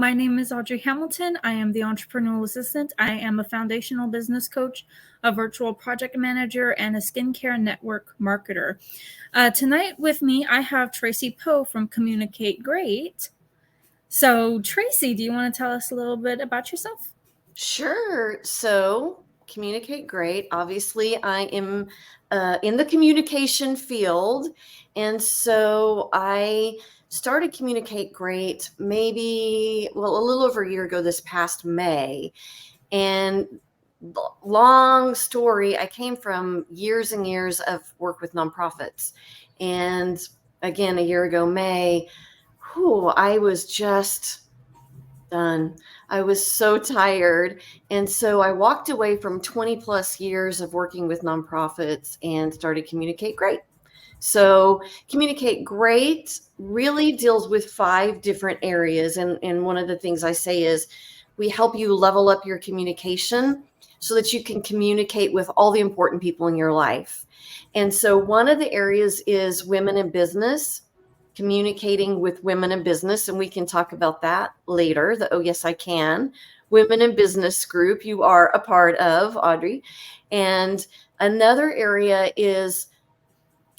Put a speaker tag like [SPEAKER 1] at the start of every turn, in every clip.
[SPEAKER 1] My name is Audrey Hamilton. I am the Entrepreneurial Assistant. I am a foundational business coach, a virtual project manager, and a skincare network marketer. Tonight with me, I have Traci Poe from Communicate Great. So, Traci, do you want to tell us a little bit about yourself?
[SPEAKER 2] Sure. So, Communicate Great. Obviously, I am in the communication field. And so I started Communicate Great a little over a year ago this past May. And long story, I came from years and years of work with nonprofits. And again, a year ago, May, I was just done. I was so tired. And so I walked away from 20 plus years of working with nonprofits and started Communicate Great. So Communicate Great really deals with 5 different areas. And one of the things I say is we help you level up your communication so that you can communicate with all the important people in your life. And so one of the areas is women in business, communicating with women in business. And we can talk about that later. Oh, yes, I can. Women in Business group you are a part of, Audrey. And another area is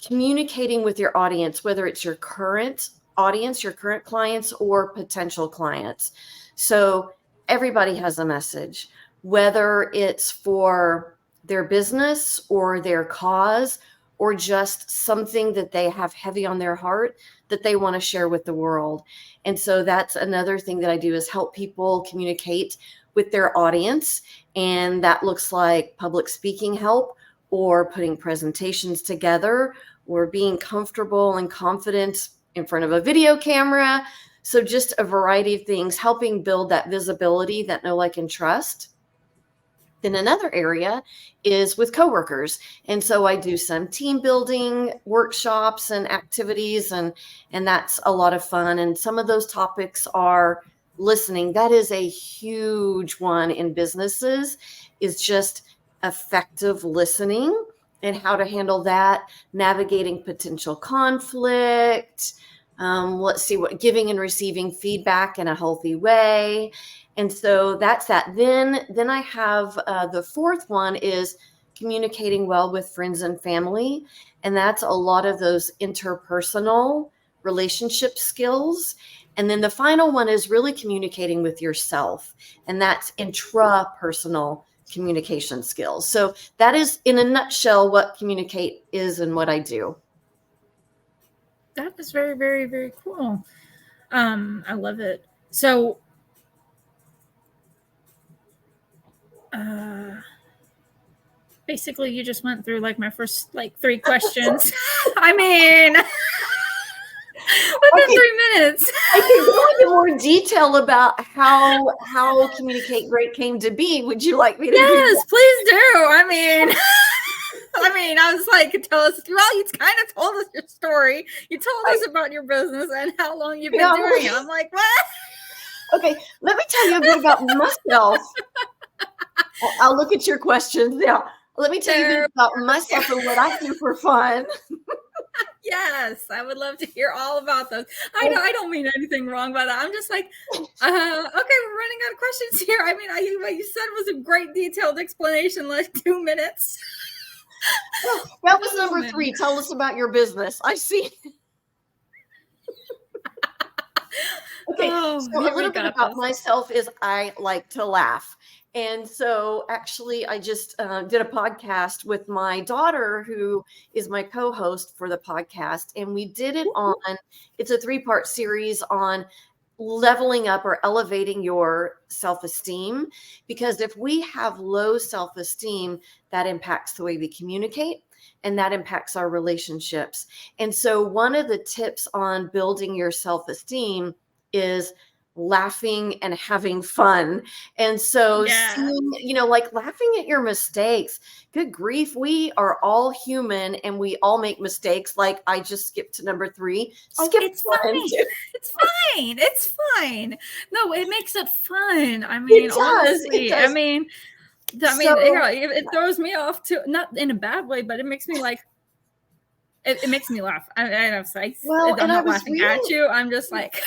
[SPEAKER 2] communicating with your audience, whether it's your current audience, your current clients, or potential clients. So everybody has a message, whether it's for their business or their cause or just something that they have heavy on their heart that they want to share with the world. And so that's another thing that I do is help people communicate with their audience. And that looks like public speaking help, or putting presentations together, or being comfortable and confident in front of a video camera. So just a variety of things, helping build that visibility that know, like, and trust. Then another area is with coworkers. And so I do some team building workshops and activities, and that's a lot of fun. And some of those topics are listening. That is a huge one in businesses, is just effective listening and how to handle that, navigating potential conflict. Giving and receiving feedback in a healthy way. And so that's that. Then I have the fourth one is communicating well with friends and family. And that's a lot of those interpersonal relationship skills. And then the final one is really communicating with yourself. And that's intrapersonal communication skills. So that is, in a nutshell, what Communicate is and what I do.
[SPEAKER 1] That is very, very, very cool. I love it. So, basically, you just went through like my first 3 questions. I mean, within 3 minutes.
[SPEAKER 2] I can go into more detail about how Communicate Great came to be. Would you like me to?
[SPEAKER 1] Yes, please do. I mean, I was like, tell us. Well, you kind of told us your story. You told us about your business and how long you've been doing it. I'm like, what?
[SPEAKER 2] Okay, let me tell you a bit about myself. I'll look at your questions. Yeah, let me tell you a bit about myself and what I do for fun.
[SPEAKER 1] Yes, I would love to hear all about those. I know I don't mean anything wrong by that. I'm just like, okay, we're running out of questions here. I mean, what you said was a great detailed explanation, like 2 minutes.
[SPEAKER 2] Well, that was number 3. Tell us about your business. I see. Okay, so a little bit about myself is I like to laugh. And so actually I just did a podcast with my daughter, who is my co-host for the podcast. And we did it it's a 3-part series on leveling up or elevating your self-esteem. Because if we have low self-esteem, that impacts the way we communicate, and that impacts our relationships. And so one of the tips on building your self-esteem is laughing and having fun. And so seeing, like laughing at your mistakes. Good grief, we are all human and we all make mistakes. Like I just skipped to number 3.
[SPEAKER 1] It's fine. It's fine. It's fine. No, it makes it fun. I mean,
[SPEAKER 2] it does.
[SPEAKER 1] Honestly,
[SPEAKER 2] it does.
[SPEAKER 1] I mean, it throws me off too, not in a bad way, but it makes me like, it makes me laugh. I'm not laughing at you. I'm just like,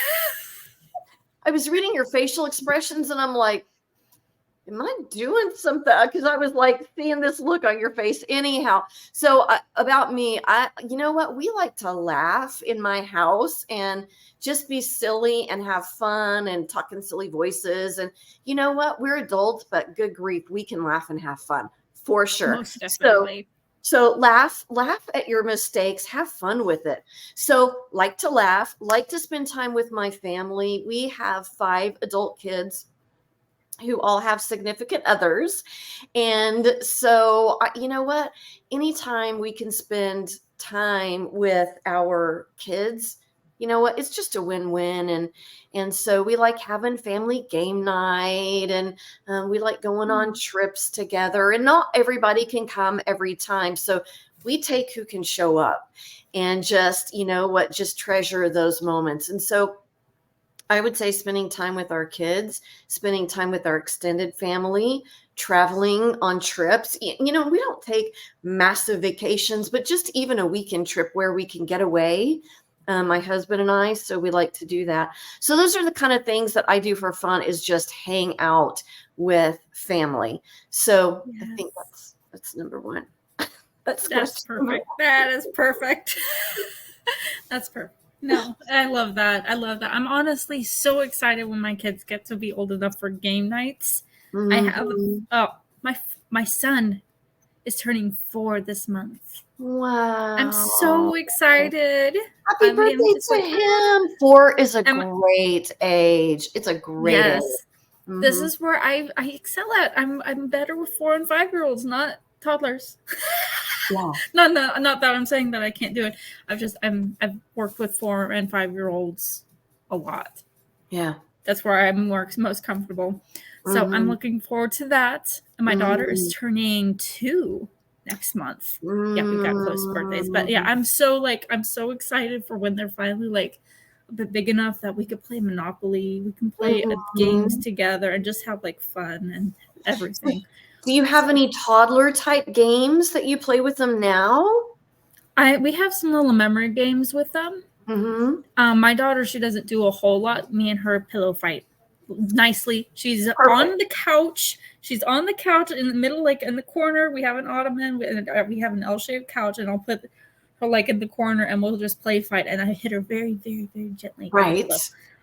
[SPEAKER 2] I was reading your facial expressions and I'm like, am I doing something? Because I was like seeing this look on your face anyhow. So about me, you know what? We like to laugh in my house and just be silly and have fun and talk in silly voices. And you know what? We're adults, but good grief, we can laugh and have fun for sure.
[SPEAKER 1] Most
[SPEAKER 2] So
[SPEAKER 1] definitely.
[SPEAKER 2] so laugh at your mistakes, have fun with it. So like to laugh, like to spend time with my family. We have 5 adult kids who all have significant others. And so, you know what? Anytime we can spend time with our kids, you know what? It's just a win-win. And so we like having family game night, and we like going on trips together. And not everybody can come every time, so we take who can show up, and just, you know what? Just treasure those moments. And so I would say spending time with our kids, spending time with our extended family, traveling on trips. You know, we don't take massive vacations, but just even a weekend trip where we can get away. My husband and I, so we like to do that. So those are the kind of things that I do for fun, is just hang out with family. So I
[SPEAKER 1] Yes.
[SPEAKER 2] think that's number one. That's
[SPEAKER 1] Perfect. That is perfect. That's perfect. No, I love that. I love that. I'm honestly so excited when my kids get to be old enough for game nights. I have
[SPEAKER 2] Mm-hmm.
[SPEAKER 1] my son is turning 4 this month. I'm
[SPEAKER 2] Wow.
[SPEAKER 1] so excited.
[SPEAKER 2] Happy
[SPEAKER 1] I'm
[SPEAKER 2] birthday
[SPEAKER 1] just
[SPEAKER 2] to
[SPEAKER 1] like,
[SPEAKER 2] him. 4 is a
[SPEAKER 1] I'm
[SPEAKER 2] great age. It's a great age.
[SPEAKER 1] yes. This
[SPEAKER 2] Mhm.
[SPEAKER 1] is where I excel at. I'm better with 4 and 5-year-olds, not toddlers.
[SPEAKER 2] Yeah.
[SPEAKER 1] Not that I'm saying that I can't do it. I've worked with 4 and 5-year-olds a lot.
[SPEAKER 2] Yeah.
[SPEAKER 1] That's where I'm most comfortable. So I'm
[SPEAKER 2] Mhm.
[SPEAKER 1] looking forward to that. And my daughter is
[SPEAKER 2] Mhm.
[SPEAKER 1] turning 2 next month. Yeah, we got close birthdays, but yeah,
[SPEAKER 2] Mm.
[SPEAKER 1] I'm so excited for when they're finally like a bit big enough that we could play Monopoly, we can play games
[SPEAKER 2] Mhm.
[SPEAKER 1] together and just have like fun and
[SPEAKER 2] So,
[SPEAKER 1] everything.
[SPEAKER 2] do you have
[SPEAKER 1] So
[SPEAKER 2] any toddler type games that you play with them now?
[SPEAKER 1] we have some little memory games with them.
[SPEAKER 2] Mhm.
[SPEAKER 1] My daughter, she doesn't do a whole lot. Me and her pillow fight nicely. She's on
[SPEAKER 2] Perfect.
[SPEAKER 1] the couch. She's on the couch in the middle, like in the corner. We have an ottoman. We have an L-shaped couch, and I'll put her like in the corner, and we'll just play fight. And I hit her very, very, very gently with the
[SPEAKER 2] Right.
[SPEAKER 1] pillow.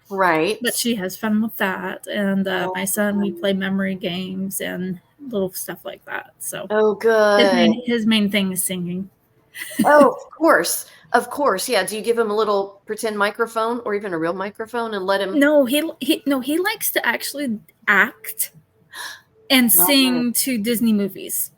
[SPEAKER 2] Right.
[SPEAKER 1] But she has fun with that. And my son, we
[SPEAKER 2] Oh,
[SPEAKER 1] play memory games and little stuff like that. So
[SPEAKER 2] oh, good.
[SPEAKER 1] his main thing is singing.
[SPEAKER 2] Oh, of course. Of course. Yeah. Do you give him a little pretend microphone or even a real microphone and let him?
[SPEAKER 1] No, he likes to actually act and
[SPEAKER 2] Love it.
[SPEAKER 1] sing to Disney movies.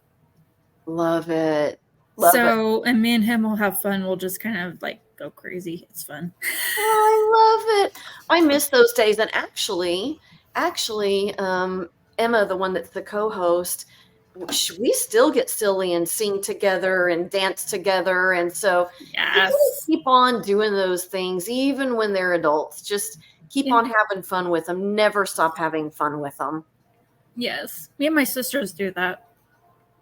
[SPEAKER 2] Love it. Love it.
[SPEAKER 1] So, and me and him will have fun. We'll just kind of like go crazy. It's fun.
[SPEAKER 2] Oh, I love it. I miss those days. And actually, Emma, the one that's the co-host, we still get silly and sing together and dance together. And so we gotta
[SPEAKER 1] Yes.
[SPEAKER 2] keep on doing those things, even when they're adults. Just keep
[SPEAKER 1] Yeah.
[SPEAKER 2] on having fun with them. Never stop having fun with them.
[SPEAKER 1] Yes. Me and my sisters do that.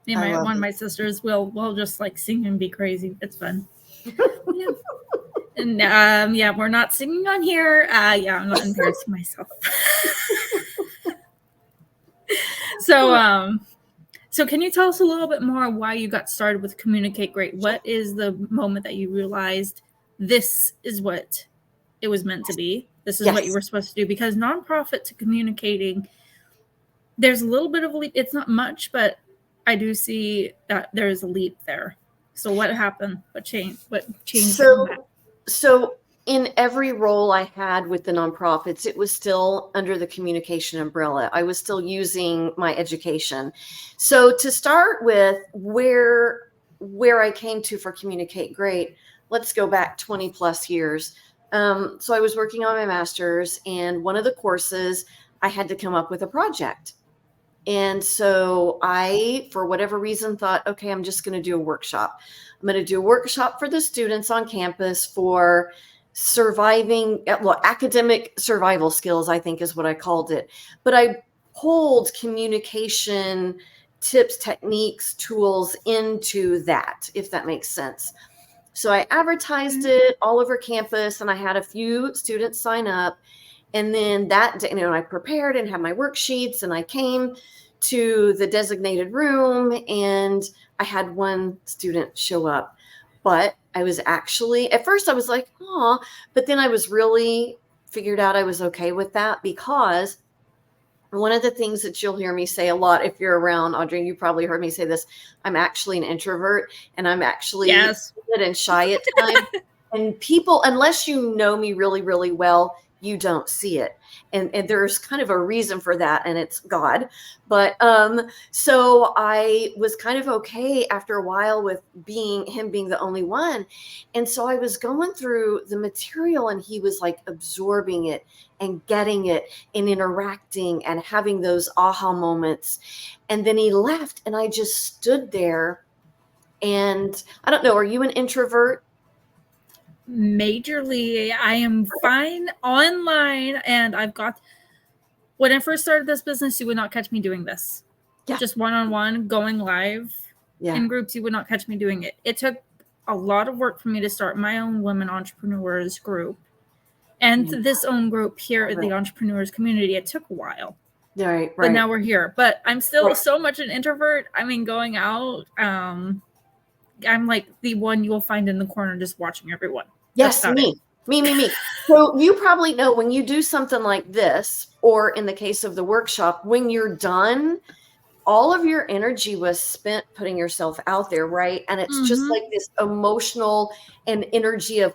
[SPEAKER 1] Me and
[SPEAKER 2] I
[SPEAKER 1] my
[SPEAKER 2] love
[SPEAKER 1] one of
[SPEAKER 2] it.
[SPEAKER 1] my sisters will just like sing and be crazy. It's fun. Yeah. And yeah, we're not singing on here. Yeah, I'm not embarrassing myself. so so can you tell us a little bit more why you got started with Communicate Great? What is the moment that you realized this is what it was meant to be? This is what you
[SPEAKER 2] Yes.
[SPEAKER 1] were supposed to do? Because nonprofit to communicating, there's a little bit of a leap. It's not much, but I do see that there is a leap there. So what happened? What changed? What changed it in that?
[SPEAKER 2] So in every role I had with the nonprofits, it was still under the communication umbrella. I was still using my education. So to start with, where I came to for Communicate Great, let's go back 20 plus years. So I was working on my master's, and one of the courses I had to come up with a project. And so I, for whatever reason, thought, okay, I'm just going to do a workshop. I'm going to do a workshop for the students on campus for surviving, well, academic survival skills, I think is what I called it. But I pulled communication tips, techniques, tools into that, if that makes sense. So I advertised it all over campus, and I had a few students sign up. And then that day, I prepared and had my worksheets, and I came to the designated room, and I had one student show up. But I was actually, at first I was like, oh, but then I was really figured out I was okay with that, because one of the things that you'll hear me say a lot if you're around, Audrey, you probably heard me say this, I'm actually an introvert, and I'm actually
[SPEAKER 1] Yes.
[SPEAKER 2] timid and shy at times. And people, unless you know me really, really well, you don't see it. And there's kind of a reason for that, and it's God. But so I was kind of okay after a while with him being the only one. And so I was going through the material, and he was like absorbing it and getting it and interacting and having those aha moments. And then he left, and I just stood there. And I don't know, are you an introvert?
[SPEAKER 1] Majorly, I am fine online, and when I first started this business, you would not catch me doing this.
[SPEAKER 2] Yeah.
[SPEAKER 1] Just one-on-one, going live.
[SPEAKER 2] Yeah.
[SPEAKER 1] In groups, you would not catch me doing it. It took a lot of work for me to start my own women entrepreneurs group. And this own group here at the entrepreneurs community, it took a while.
[SPEAKER 2] Right.
[SPEAKER 1] But now we're here. But I'm still so much an introvert. I mean, going out, I'm like the one you'll find in the corner just watching everyone.
[SPEAKER 2] Yes, me. So you probably know, when you do something like this, or in the case of the workshop, when you're done, all of your energy was spent putting yourself out there, right? And it's just like this emotional and energy of,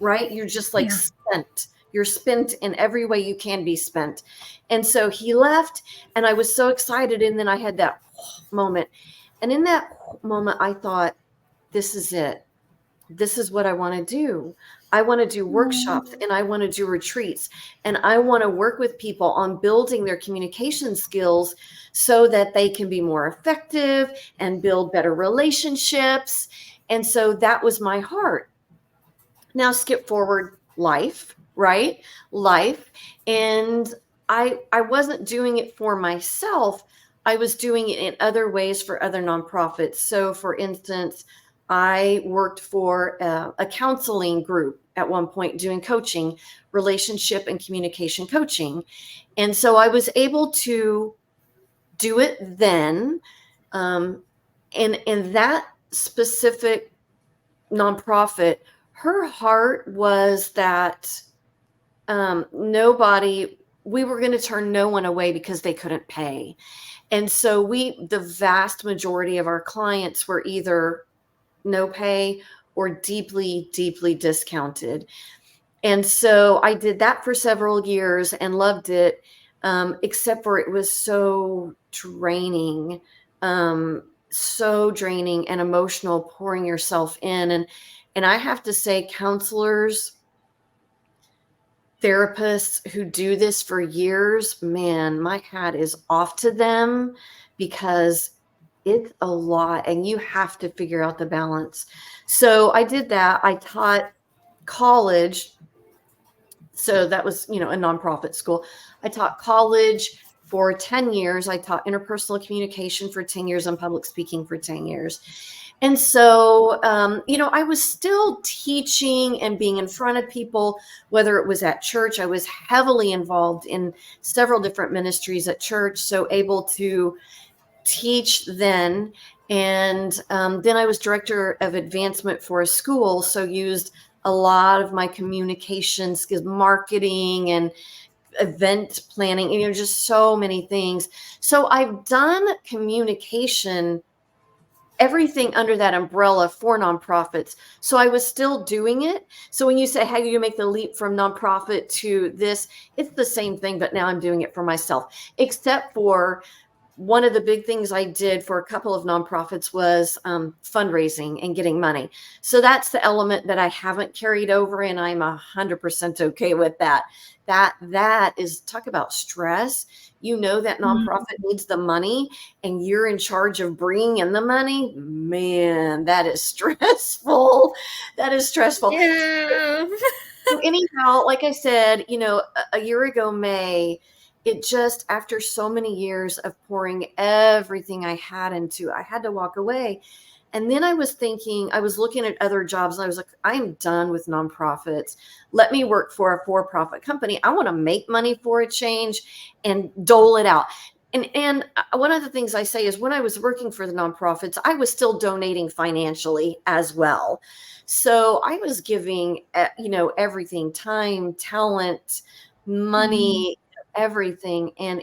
[SPEAKER 2] right? You're just like spent. You're spent in every way you can be spent. And so he left, and I was so excited. And then I had that moment. And in that moment, I thought, this is it. This is what I want to do. I want to do workshops, and I want to do retreats, and I want to work with people on building their communication skills so that they can be more effective and build better relationships. And so that was my heart. Now skip forward, life, right? Life. And I wasn't doing it for myself. I was doing it in other ways for other nonprofits. So for instance, I worked for a counseling group at one point, doing coaching, relationship and communication coaching. And so I was able to do it then. And in that specific nonprofit, her heart was that we were going to turn no one away because they couldn't pay. And so the vast majority of our clients were either no pay or deeply, deeply discounted. And so I did that for several years and loved it, except for it was so draining, and emotional, pouring yourself in. And I have to say, counselors, therapists who do this for years, man, my hat is off to them, because it's a lot, and you have to figure out the balance. So I did that. I taught college. So that was, a nonprofit school. I taught college for 10 years. I taught interpersonal communication for 10 years and public speaking for 10 years. And so, I was still teaching and being in front of people, whether it was at church. I was heavily involved in several different ministries at church, so able to teach then. And then I was director of advancement for a school, so used a lot of my communication skills, marketing and event planning, just so many things. So I've done communication, everything under that umbrella for nonprofits. So I was still doing it. So when you say, how do you make the leap from nonprofit to this, it's the same thing, but now I'm doing it for myself, except for one of the big things I did for a couple of nonprofits was fundraising and getting money. So that's the element that I haven't carried over, and I'm 100% okay with that. That is, talk about stress. That nonprofit needs the money, and you're in charge of bringing in the money. Man, that is stressful. That is stressful.
[SPEAKER 1] Yeah.
[SPEAKER 2] So anyhow, like I said, a year ago, May, it just, after so many years of pouring everything I had into, I had to walk away. And then I was looking at other jobs, and I was like, I am done with nonprofits. Let me work for a for-profit company. I want to make money for a change and dole it out. And one of the things I say is when I was working for the nonprofits, I was still donating financially as well. So I was giving, everything, time, talent, money, everything. And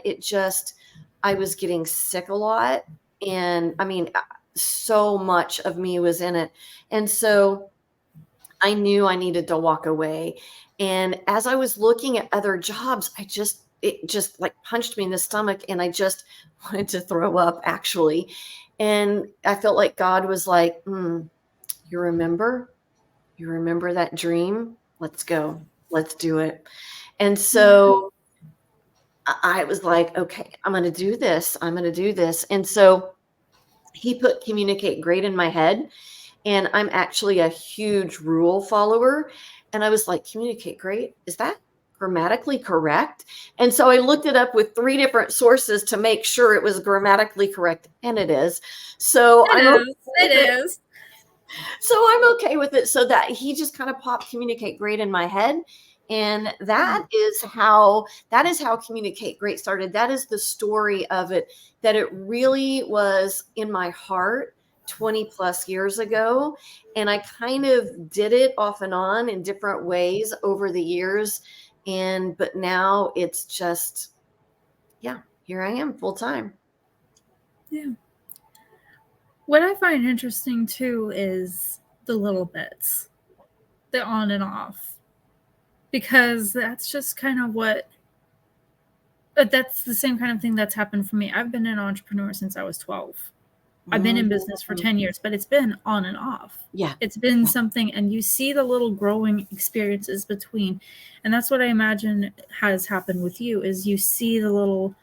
[SPEAKER 2] I was getting sick a lot. And I mean, so much of me was in it. And so I knew I needed to walk away. And as I was looking at other jobs, it just like punched me in the stomach, and I just wanted to throw up, actually. And I felt like God was like, you remember? You remember that dream? Let's go. Let's do it. And so I was like, okay, I'm going to do this. I'm going to do this. And so he put communicate great in my head. And I'm actually a huge rule follower. And I was like, communicate great. Is that grammatically correct? And so I looked it up with 3 different sources to make sure it was grammatically correct. And it is. So
[SPEAKER 1] It
[SPEAKER 2] I'm okay
[SPEAKER 1] is.
[SPEAKER 2] with
[SPEAKER 1] It
[SPEAKER 2] it.
[SPEAKER 1] is.
[SPEAKER 2] So I'm okay with it. So that he just kind of popped communicate great in my head. And that is how communicate great started. That is the story of it, that it really was in my heart 20 plus years ago. And I kind of did it off and on in different ways over the years. But now it's just, yeah, here I am full time.
[SPEAKER 1] Yeah. What I find interesting too is the little bits, the on and off, because that's just kind of that's the same kind of thing that's happened for me. I've been an entrepreneur since I was 12. I've been in business for 10 years, but it's been on and off.
[SPEAKER 2] Yeah.
[SPEAKER 1] It's been something, and you see the little growing experiences between. And that's what I imagine has happened with you, is you see the little,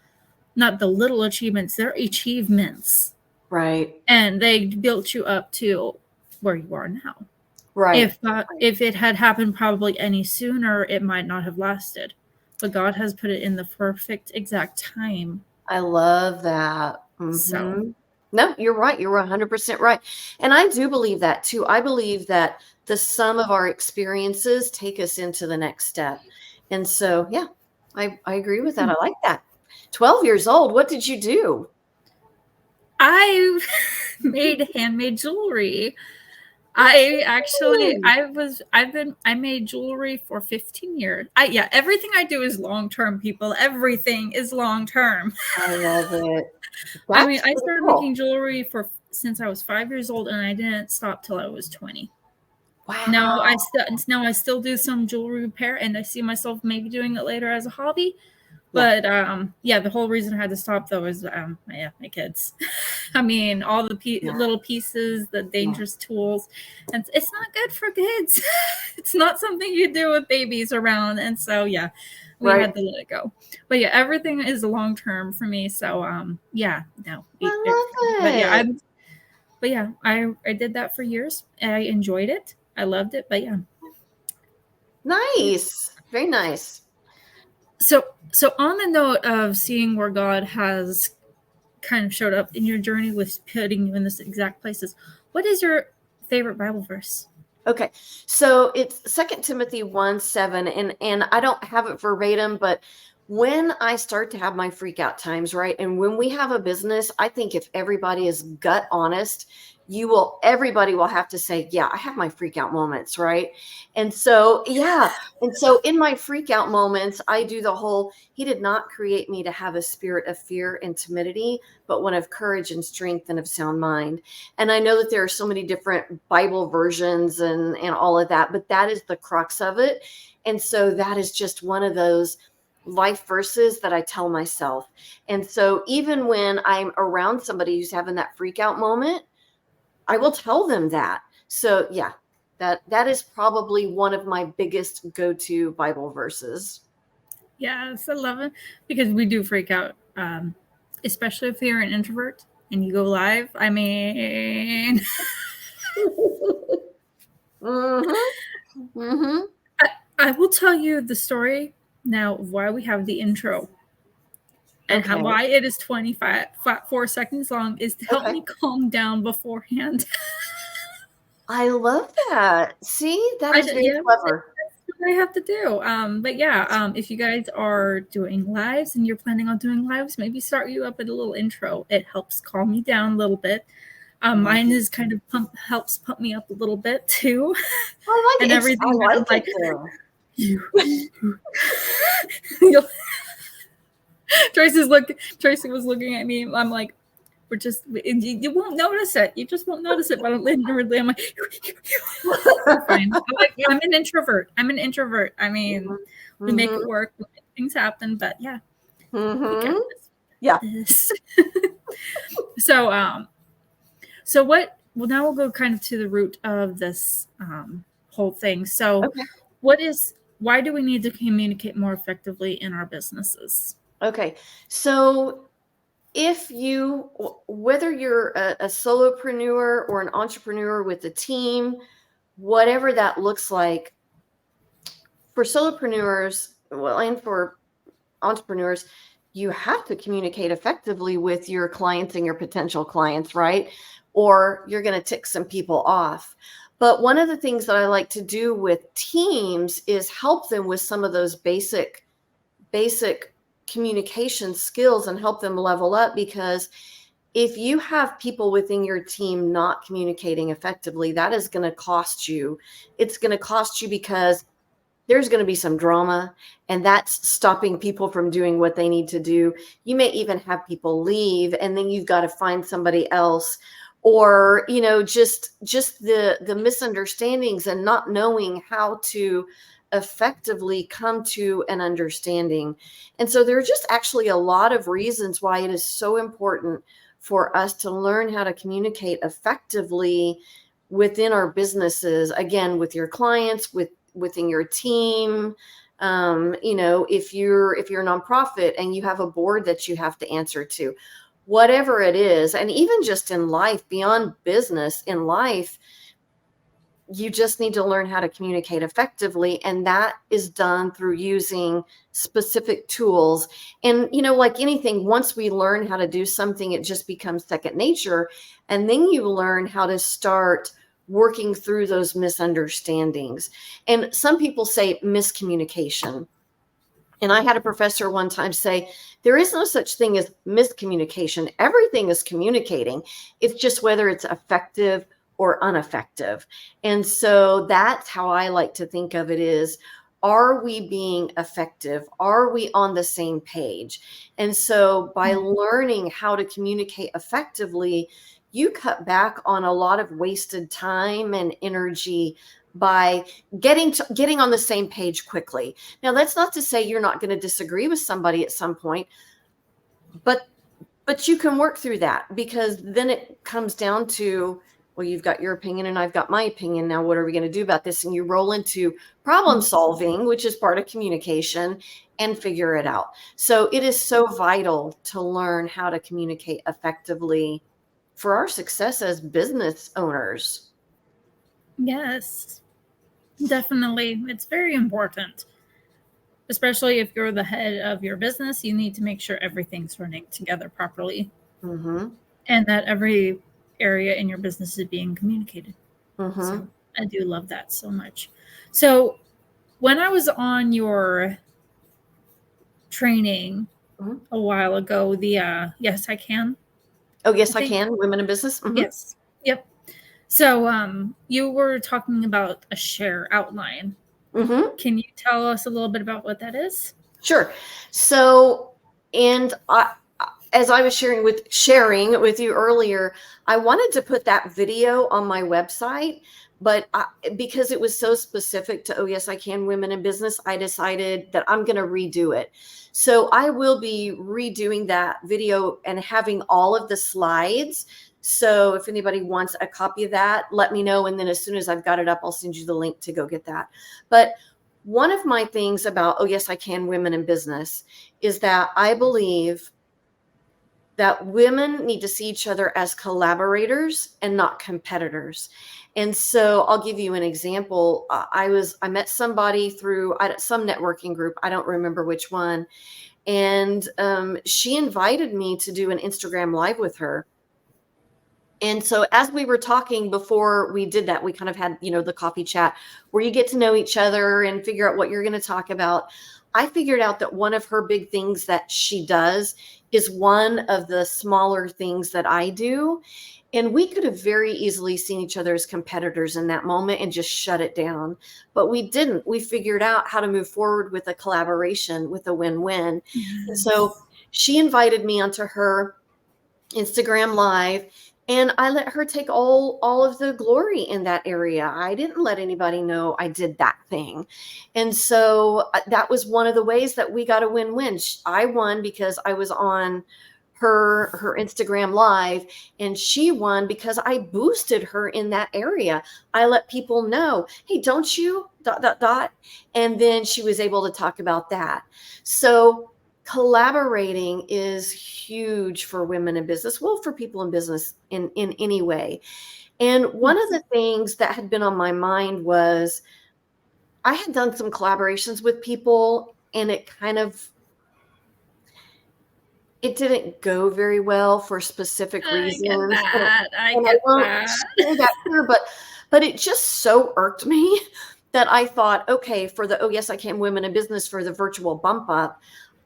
[SPEAKER 1] not the little achievements, they're achievements.
[SPEAKER 2] Right.
[SPEAKER 1] And they built you up to where you are now.
[SPEAKER 2] Right.
[SPEAKER 1] If it had happened probably any sooner, it might not have lasted. But God has put it in the perfect exact time.
[SPEAKER 2] I love that.
[SPEAKER 1] So,
[SPEAKER 2] No, you're right. You're 100% right. And I do believe that too. I believe that the sum of our experiences take us into the next step. And so, yeah, I agree with that. I like that. 12 years old. What did you do?
[SPEAKER 1] I made handmade jewelry. I made jewelry for 15 years. Everything I do is long term, people. Everything is long term.
[SPEAKER 2] I love it.
[SPEAKER 1] I mean,
[SPEAKER 2] That's
[SPEAKER 1] I
[SPEAKER 2] pretty
[SPEAKER 1] started
[SPEAKER 2] cool.
[SPEAKER 1] making jewelry since I was 5 years old, and I didn't stop till I was 20.
[SPEAKER 2] Wow.
[SPEAKER 1] Now I still do some jewelry repair, and I see myself maybe doing it later as a hobby.
[SPEAKER 2] Yeah.
[SPEAKER 1] But the whole reason I had to stop though is my kids. I mean, all the
[SPEAKER 2] Yeah.
[SPEAKER 1] little pieces, the dangerous tools, and it's not good for kids. It's not something you do with babies around, and so we
[SPEAKER 2] Right.
[SPEAKER 1] had to let it go. But everything is long term for me. So
[SPEAKER 2] I love
[SPEAKER 1] but
[SPEAKER 2] it.
[SPEAKER 1] I did that for years. I enjoyed it. I loved it. But
[SPEAKER 2] Nice. Very nice.
[SPEAKER 1] So on the note of seeing where God has kind of showed up in your journey with putting you in this exact places, what is your favorite Bible verse?
[SPEAKER 2] Okay, so it's 2 Timothy 1:7, and I don't have it verbatim, but when I start to have my freak out times, right? And when we have a business, I think if everybody is gut honest, everybody will have to say, yeah, I have my freak out moments, right? And so, yeah. And so in my freak out moments, I do the whole, he did not create me to have a spirit of fear and timidity, but one of courage and strength and of sound mind. And I know that there are so many different Bible versions and all of that, but that is the crux of it. And so that is just one of those life verses that I tell myself. And so even when I'm around somebody who's having that freak out moment, I will tell them that. So yeah, that is probably one of my biggest go-to Bible verses.
[SPEAKER 1] Yes, I love it because we do freak out, especially if you're an introvert and you go live. I mean, I will tell you the story now of why we have the intro and
[SPEAKER 2] Okay.
[SPEAKER 1] why it is 4 seconds long is to help me calm down beforehand.
[SPEAKER 2] I love that. See, that is very
[SPEAKER 1] Yeah,
[SPEAKER 2] clever.
[SPEAKER 1] that's what I have to do. But yeah, if you guys are doing lives and you're planning on doing lives, maybe start you up with a little intro. It helps calm you down a little bit. Mine is kind of helps pump me up a little bit too,
[SPEAKER 2] I
[SPEAKER 1] and
[SPEAKER 2] like it. I
[SPEAKER 1] everything. I'm
[SPEAKER 2] like it
[SPEAKER 1] like,
[SPEAKER 2] though.
[SPEAKER 1] you'll Tracy was looking at me. I'm like, we're just you won't notice it. You just won't notice it. But inwardly, I'm like, we're fine. I'm an introvert. I mean, we make it
[SPEAKER 2] Mm-hmm.
[SPEAKER 1] work. We make things happen. But yeah, we got
[SPEAKER 2] Mm-hmm. Yeah.
[SPEAKER 1] this. so so what? Well, now we'll go kind of to the root of this whole thing. So,
[SPEAKER 2] Okay.
[SPEAKER 1] why do we need to communicate more effectively in our businesses?
[SPEAKER 2] Okay. So whether you're a solopreneur or an entrepreneur with a team, whatever that looks like, for solopreneurs, well, and for entrepreneurs, you have to communicate effectively with your clients and your potential clients, right? Or you're going to tick some people off. But one of the things that I like to do with teams is help them with some of those basic communication skills and help them level up, because if you have people within your team not communicating effectively, that is going to cost you. It's going to cost you because there's going to be some drama, and that's stopping people from doing what they need to do. You may even have people leave, and then you've got to find somebody else, or just the misunderstandings and not knowing how to effectively come to an understanding. And so there are just actually a lot of reasons why it is so important for us to learn how to communicate effectively within our businesses, again, with your clients, within your team. If you're a nonprofit and you have a board that you have to answer to, whatever it is, and even just in life, beyond business, in life, you just need to learn how to communicate effectively. And that is done through using specific tools. And, like anything, once we learn how to do something, it just becomes second nature. And then you learn how to start working through those misunderstandings. And some people say miscommunication. And I had a professor one time say, there is no such thing as miscommunication. Everything is communicating. It's just whether it's effective or ineffective. And so that's how I like to think of it is, are we being effective? Are we on the same page? And so by learning how to communicate effectively, you cut back on a lot of wasted time and energy by getting on the same page quickly. Now, that's not to say you're not going to disagree with somebody at some point, but you can work through that, because then it comes down to, well, you've got your opinion and I've got my opinion. Now, what are we going to do about this? And you roll into problem solving, which is part of communication, and figure it out. So it is so vital to learn how to communicate effectively for our success as business owners.
[SPEAKER 1] Yes, definitely. It's very important. Especially if you're the head of your business, you need to make sure everything's running together properly
[SPEAKER 2] Mm-hmm.
[SPEAKER 1] and that every area in your business is being communicated.
[SPEAKER 2] Mm-hmm.
[SPEAKER 1] So I do love that so much. So when I was on your training
[SPEAKER 2] Mm-hmm.
[SPEAKER 1] a while ago, the Yes I Can.
[SPEAKER 2] Oh, yes, I
[SPEAKER 1] think
[SPEAKER 2] can. Women in business. Mm-hmm.
[SPEAKER 1] yes. Yep. So you were talking about a share outline.
[SPEAKER 2] Mm-hmm.
[SPEAKER 1] Can you tell us a little bit about what that is?
[SPEAKER 2] Sure. So, and as I was sharing with you earlier, I wanted to put that video on my website, but because it was so specific to, oh, yes, I can, women in business, I decided that I'm going to redo it. So I will be redoing that video and having all of the slides. So if anybody wants a copy of that, let me know. And then as soon as I've got it up, I'll send you the link to go get that. But one of my things about, oh, yes, I can, women in business, is that I believe that women need to see each other as collaborators and not competitors. And so I'll give you an example. I met somebody through some networking group. I don't remember which one. And she invited me to do an Instagram live with her. And so as we were talking before we did that, we kind of had, the coffee chat where you get to know each other and figure out what you're going to talk about. I figured out that one of her big things that she does is one of the smaller things that I do. And we could have very easily seen each other as competitors in that moment and just shut it down. But we didn't. We figured out how to move forward with a collaboration, with a win-win. And so she invited me onto her Instagram Live, and I let her take all of the glory in that area. I didn't let anybody know I did that thing. And so that was one of the ways that we got a win-win. I won because I was on her Instagram Live, and she won because I boosted her in that area. I let people know, hey, don't you ... And then she was able to talk about that. So collaborating is huge for women in business, well, for people in business in any way. And one of the things that had been on my mind was I had done some collaborations with people, and it didn't go very well for specific
[SPEAKER 1] I get
[SPEAKER 2] reasons.
[SPEAKER 1] that. I
[SPEAKER 2] And I
[SPEAKER 1] get
[SPEAKER 2] won't
[SPEAKER 1] that.
[SPEAKER 2] share that here, but it just so irked me that I thought, okay, for the Oh Yes I Can Women in Business, for the virtual bump up,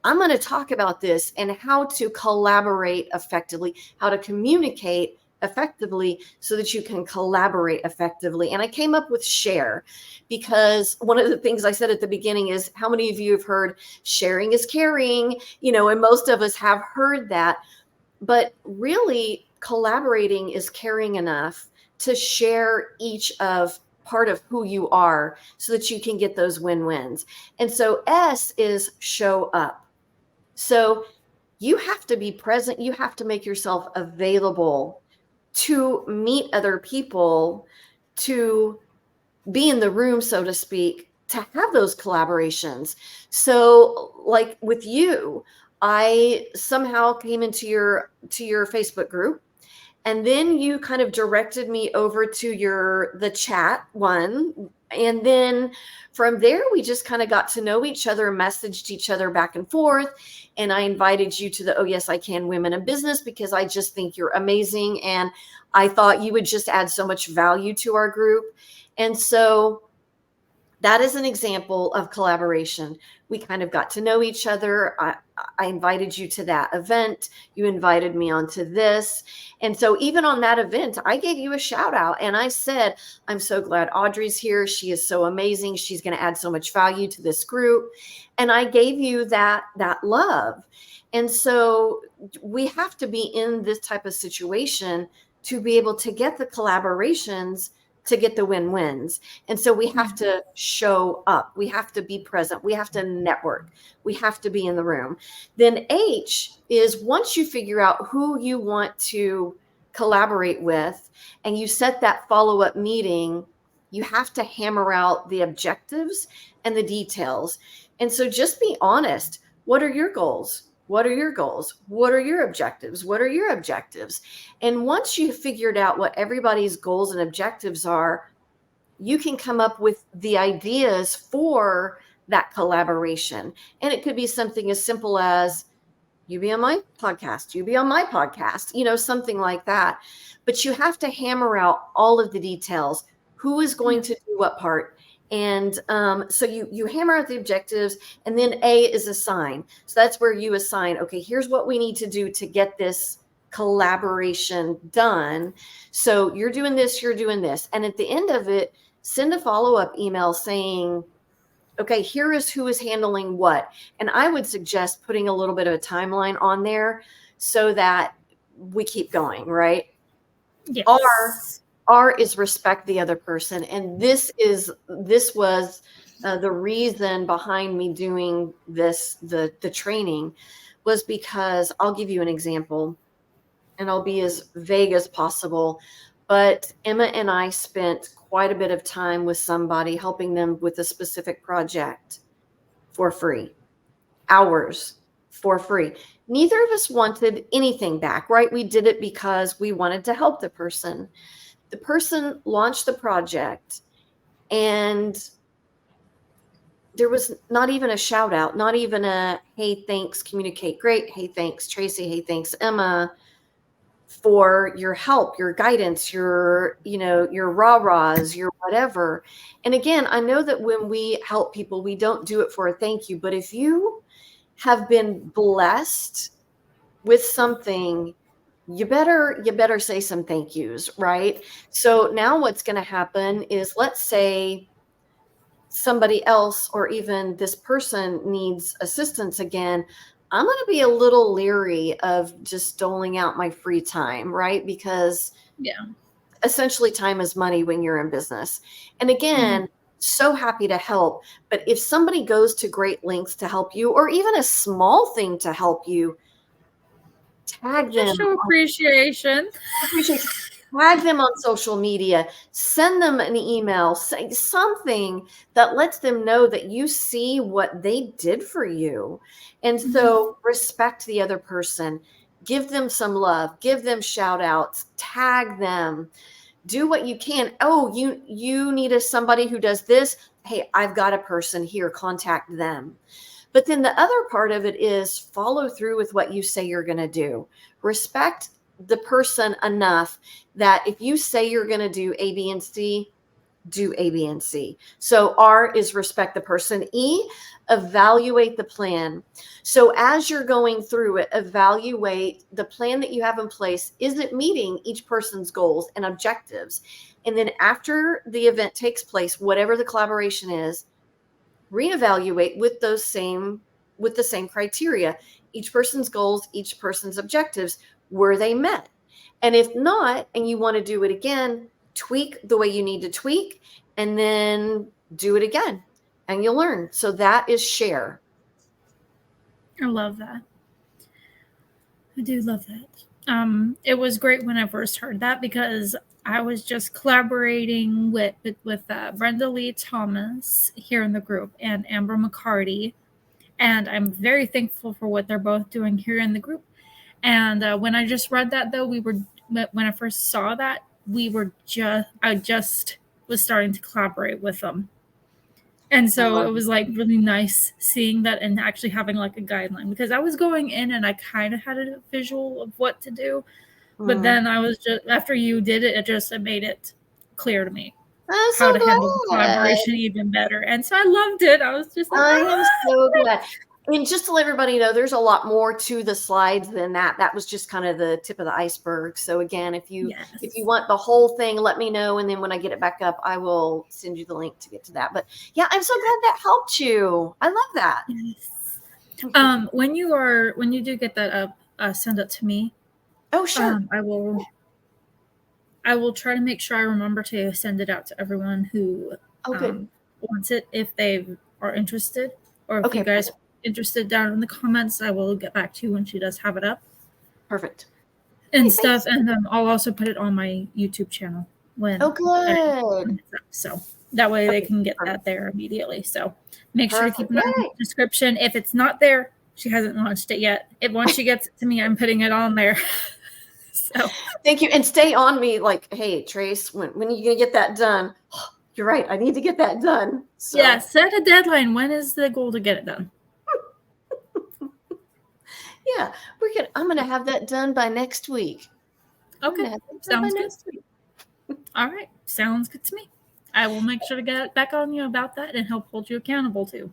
[SPEAKER 2] I'm going to talk about this and how to collaborate effectively, how to communicate effectively so that you can collaborate effectively. And I came up with share, because one of the things I said at the beginning is, how many of you have heard sharing is caring? And most of us have heard that. But really, collaborating is caring enough to share each of part of who you are so that you can get those win-wins. And so S is show up. So you have to be present. You have to make yourself available to meet other people, to be in the room, so to speak, to have those collaborations. So like with you, I somehow came into your Facebook group, and then you kind of directed me over to the chat one. And then from there, we just kind of got to know each other, messaged each other back and forth. And I invited you to the Oh Yes I Can Women in Business because I just think you're amazing. And I thought you would just add so much value to our group. And so that is an example of collaboration. We kind of got to know each other. I invited you to that event. You invited me onto this. And so even on that event, I gave you a shout out and I said, I'm so glad Audrey's here. She is so amazing. She's going to add so much value to this group. And I gave you that love. And so we have to be in this type of situation to be able to get the collaborations, to get the win-wins. And so we have to show up. We have to be present. We have to network. We have to be in the room. Then H is, once you figure out who you want to collaborate with and you set that follow-up meeting, you have to hammer out the objectives and the details. And so just be honest. What are your goals? What are your goals? What are your objectives? What are your objectives? And once you've figured out what everybody's goals and objectives are, you can come up with the ideas for that collaboration. And it could be something as simple as, you be on my podcast, you be on my podcast, something like that. But you have to hammer out all of the details. Who is going to do what part? And so you hammer out the objectives, and then A is assign. So that's where you assign, okay, here's what we need to do to get this collaboration done. So you're doing this, you're doing this. And at the end of it, send a follow-up email saying, okay, here is who is handling what. And I would suggest putting a little bit of a timeline on there so that we keep going, right?
[SPEAKER 1] Yes.
[SPEAKER 2] R is respect the other person. And this was the reason behind me doing this, the training, was because I'll give you an example and I'll be as vague as possible. But Emma and I spent quite a bit of time with somebody, helping them with a specific project for free, hours for free. Neither of us wanted anything back, right? We did it because we wanted to help the person. The person launched the project, and there was not even a shout out, not even a, hey, thanks, communicate great. Hey, thanks, Tracy. Hey, thanks, Emma. for your help, your guidance, your rah-rahs, your whatever. And again, I know that when we help people, we don't do it for a thank you, but if you have been blessed with something, you better say some thank yous, right? So now what's going to happen is, let's say somebody else or even this person needs assistance again, I'm going to be a little leery of just doling out my free time, right? Because
[SPEAKER 1] Yeah.
[SPEAKER 2] essentially time is money when you're in business. And
[SPEAKER 1] Mhm.
[SPEAKER 2] again, so happy to help. But if somebody goes to great lengths to help you, or even a small thing to help you, tag
[SPEAKER 1] Just
[SPEAKER 2] them.
[SPEAKER 1] show appreciation.
[SPEAKER 2] Appreciation. Tag them on social media, send them an email, say something that lets them know that you see what they did for you. And
[SPEAKER 1] Mhm.
[SPEAKER 2] so respect the other person, give them some love, give them shout outs, tag them, do what you can. Oh, you need somebody who does this. Hey, I've got a person here, contact them. But then the other part of it is follow through with what you say you're going to do. Respect the person enough that if you say you're going to do A, B, and C, do A, B, and C. So R is respect the person. E, evaluate the plan. So as you're going through it, evaluate the plan that you have in place. Is it meeting each person's goals and objectives? And then after the event takes place, whatever the collaboration is, reevaluate with the same criteria. Each person's goals, each person's objectives, were they met? And if not, and you want to do it again, tweak the way you need to tweak, and then do it again, and you'll learn. So that is share.
[SPEAKER 1] I love that. I do love that. It was great when I first heard that because I was just collaborating with Brenda Lee Thomas here in the group and Amber McCarty, and I'm very thankful for what they're both doing here in the group. And when I just read that, though, when I first saw that, I just was starting to collaborate with them. And
[SPEAKER 2] I
[SPEAKER 1] so
[SPEAKER 2] love
[SPEAKER 1] it was like really nice seeing that and actually having like a guideline because I was going in and I kind of had a visual of what to do. But
[SPEAKER 2] mm.
[SPEAKER 1] then I was just, after you did it, it made it clear to me
[SPEAKER 2] I'm
[SPEAKER 1] how
[SPEAKER 2] so
[SPEAKER 1] to handle the
[SPEAKER 2] glad.
[SPEAKER 1] collaboration even better. And so I loved it. I was just like,
[SPEAKER 2] I
[SPEAKER 1] ah,
[SPEAKER 2] am so glad. And just to let everybody know, there's a lot more to the slides than that. That was just kind of the tip of the iceberg. So again, if you
[SPEAKER 1] yes.
[SPEAKER 2] want the whole thing, let me know, and then when I get it back up, I will send you the link to get to that. But yeah, I'm so glad that helped you. I love that.
[SPEAKER 1] Yes. When you do get that up, send it to me.
[SPEAKER 2] Oh, sure.
[SPEAKER 1] I will try to make sure I remember to send it out to everyone who
[SPEAKER 2] Oh, good.
[SPEAKER 1] wants it if they are interested, or if you
[SPEAKER 2] Okay,
[SPEAKER 1] guys are
[SPEAKER 2] perfect.
[SPEAKER 1] interested down in the comments. I will get back to you when she does have it up
[SPEAKER 2] Perfect.
[SPEAKER 1] and
[SPEAKER 2] Hey,
[SPEAKER 1] stuff,
[SPEAKER 2] thanks.
[SPEAKER 1] and I'll also put it on my YouTube channel
[SPEAKER 2] Oh,
[SPEAKER 1] when
[SPEAKER 2] good.
[SPEAKER 1] it's up, so that way they
[SPEAKER 2] Okay,
[SPEAKER 1] can get
[SPEAKER 2] perfect.
[SPEAKER 1] that there immediately. So make sure to keep
[SPEAKER 2] Perfect.
[SPEAKER 1] an eye on the
[SPEAKER 2] Yay.
[SPEAKER 1] description. If it's not there, she hasn't launched it yet. Once she gets it to me, I'm putting it on there. So
[SPEAKER 2] Thank you. And stay on me like, hey, Trace, when are you going to get that done? You're right. I need to get that done.
[SPEAKER 1] yeah,
[SPEAKER 2] So
[SPEAKER 1] set a deadline. When is the goal to get it done?
[SPEAKER 2] yeah, I'm gonna have that done by next week. I'm
[SPEAKER 1] Okay,
[SPEAKER 2] gonna have that done by
[SPEAKER 1] sounds good.
[SPEAKER 2] next week.
[SPEAKER 1] All right, sounds good to me. I will make sure to get back on you about that and help hold you accountable too.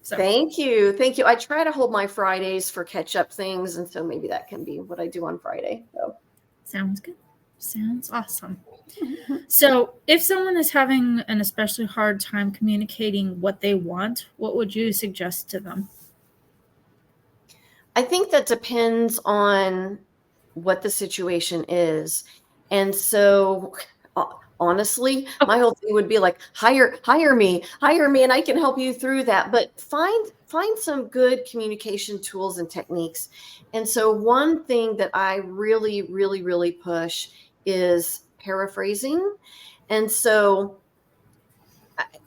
[SPEAKER 1] So
[SPEAKER 2] Thank you. Thank you. I try to hold my Fridays for catch up things, and so maybe that can be what I do on Friday. So
[SPEAKER 1] sounds good. Sounds awesome. So, if someone is having an especially hard time communicating what they want, what would you suggest to them?
[SPEAKER 2] I think that depends on what the situation is. And so honestly,
[SPEAKER 1] Oh,
[SPEAKER 2] my whole thing would be like hire me, and I can help you through that. But find some good communication tools and techniques. And so one thing that I really, really, really push is paraphrasing. And so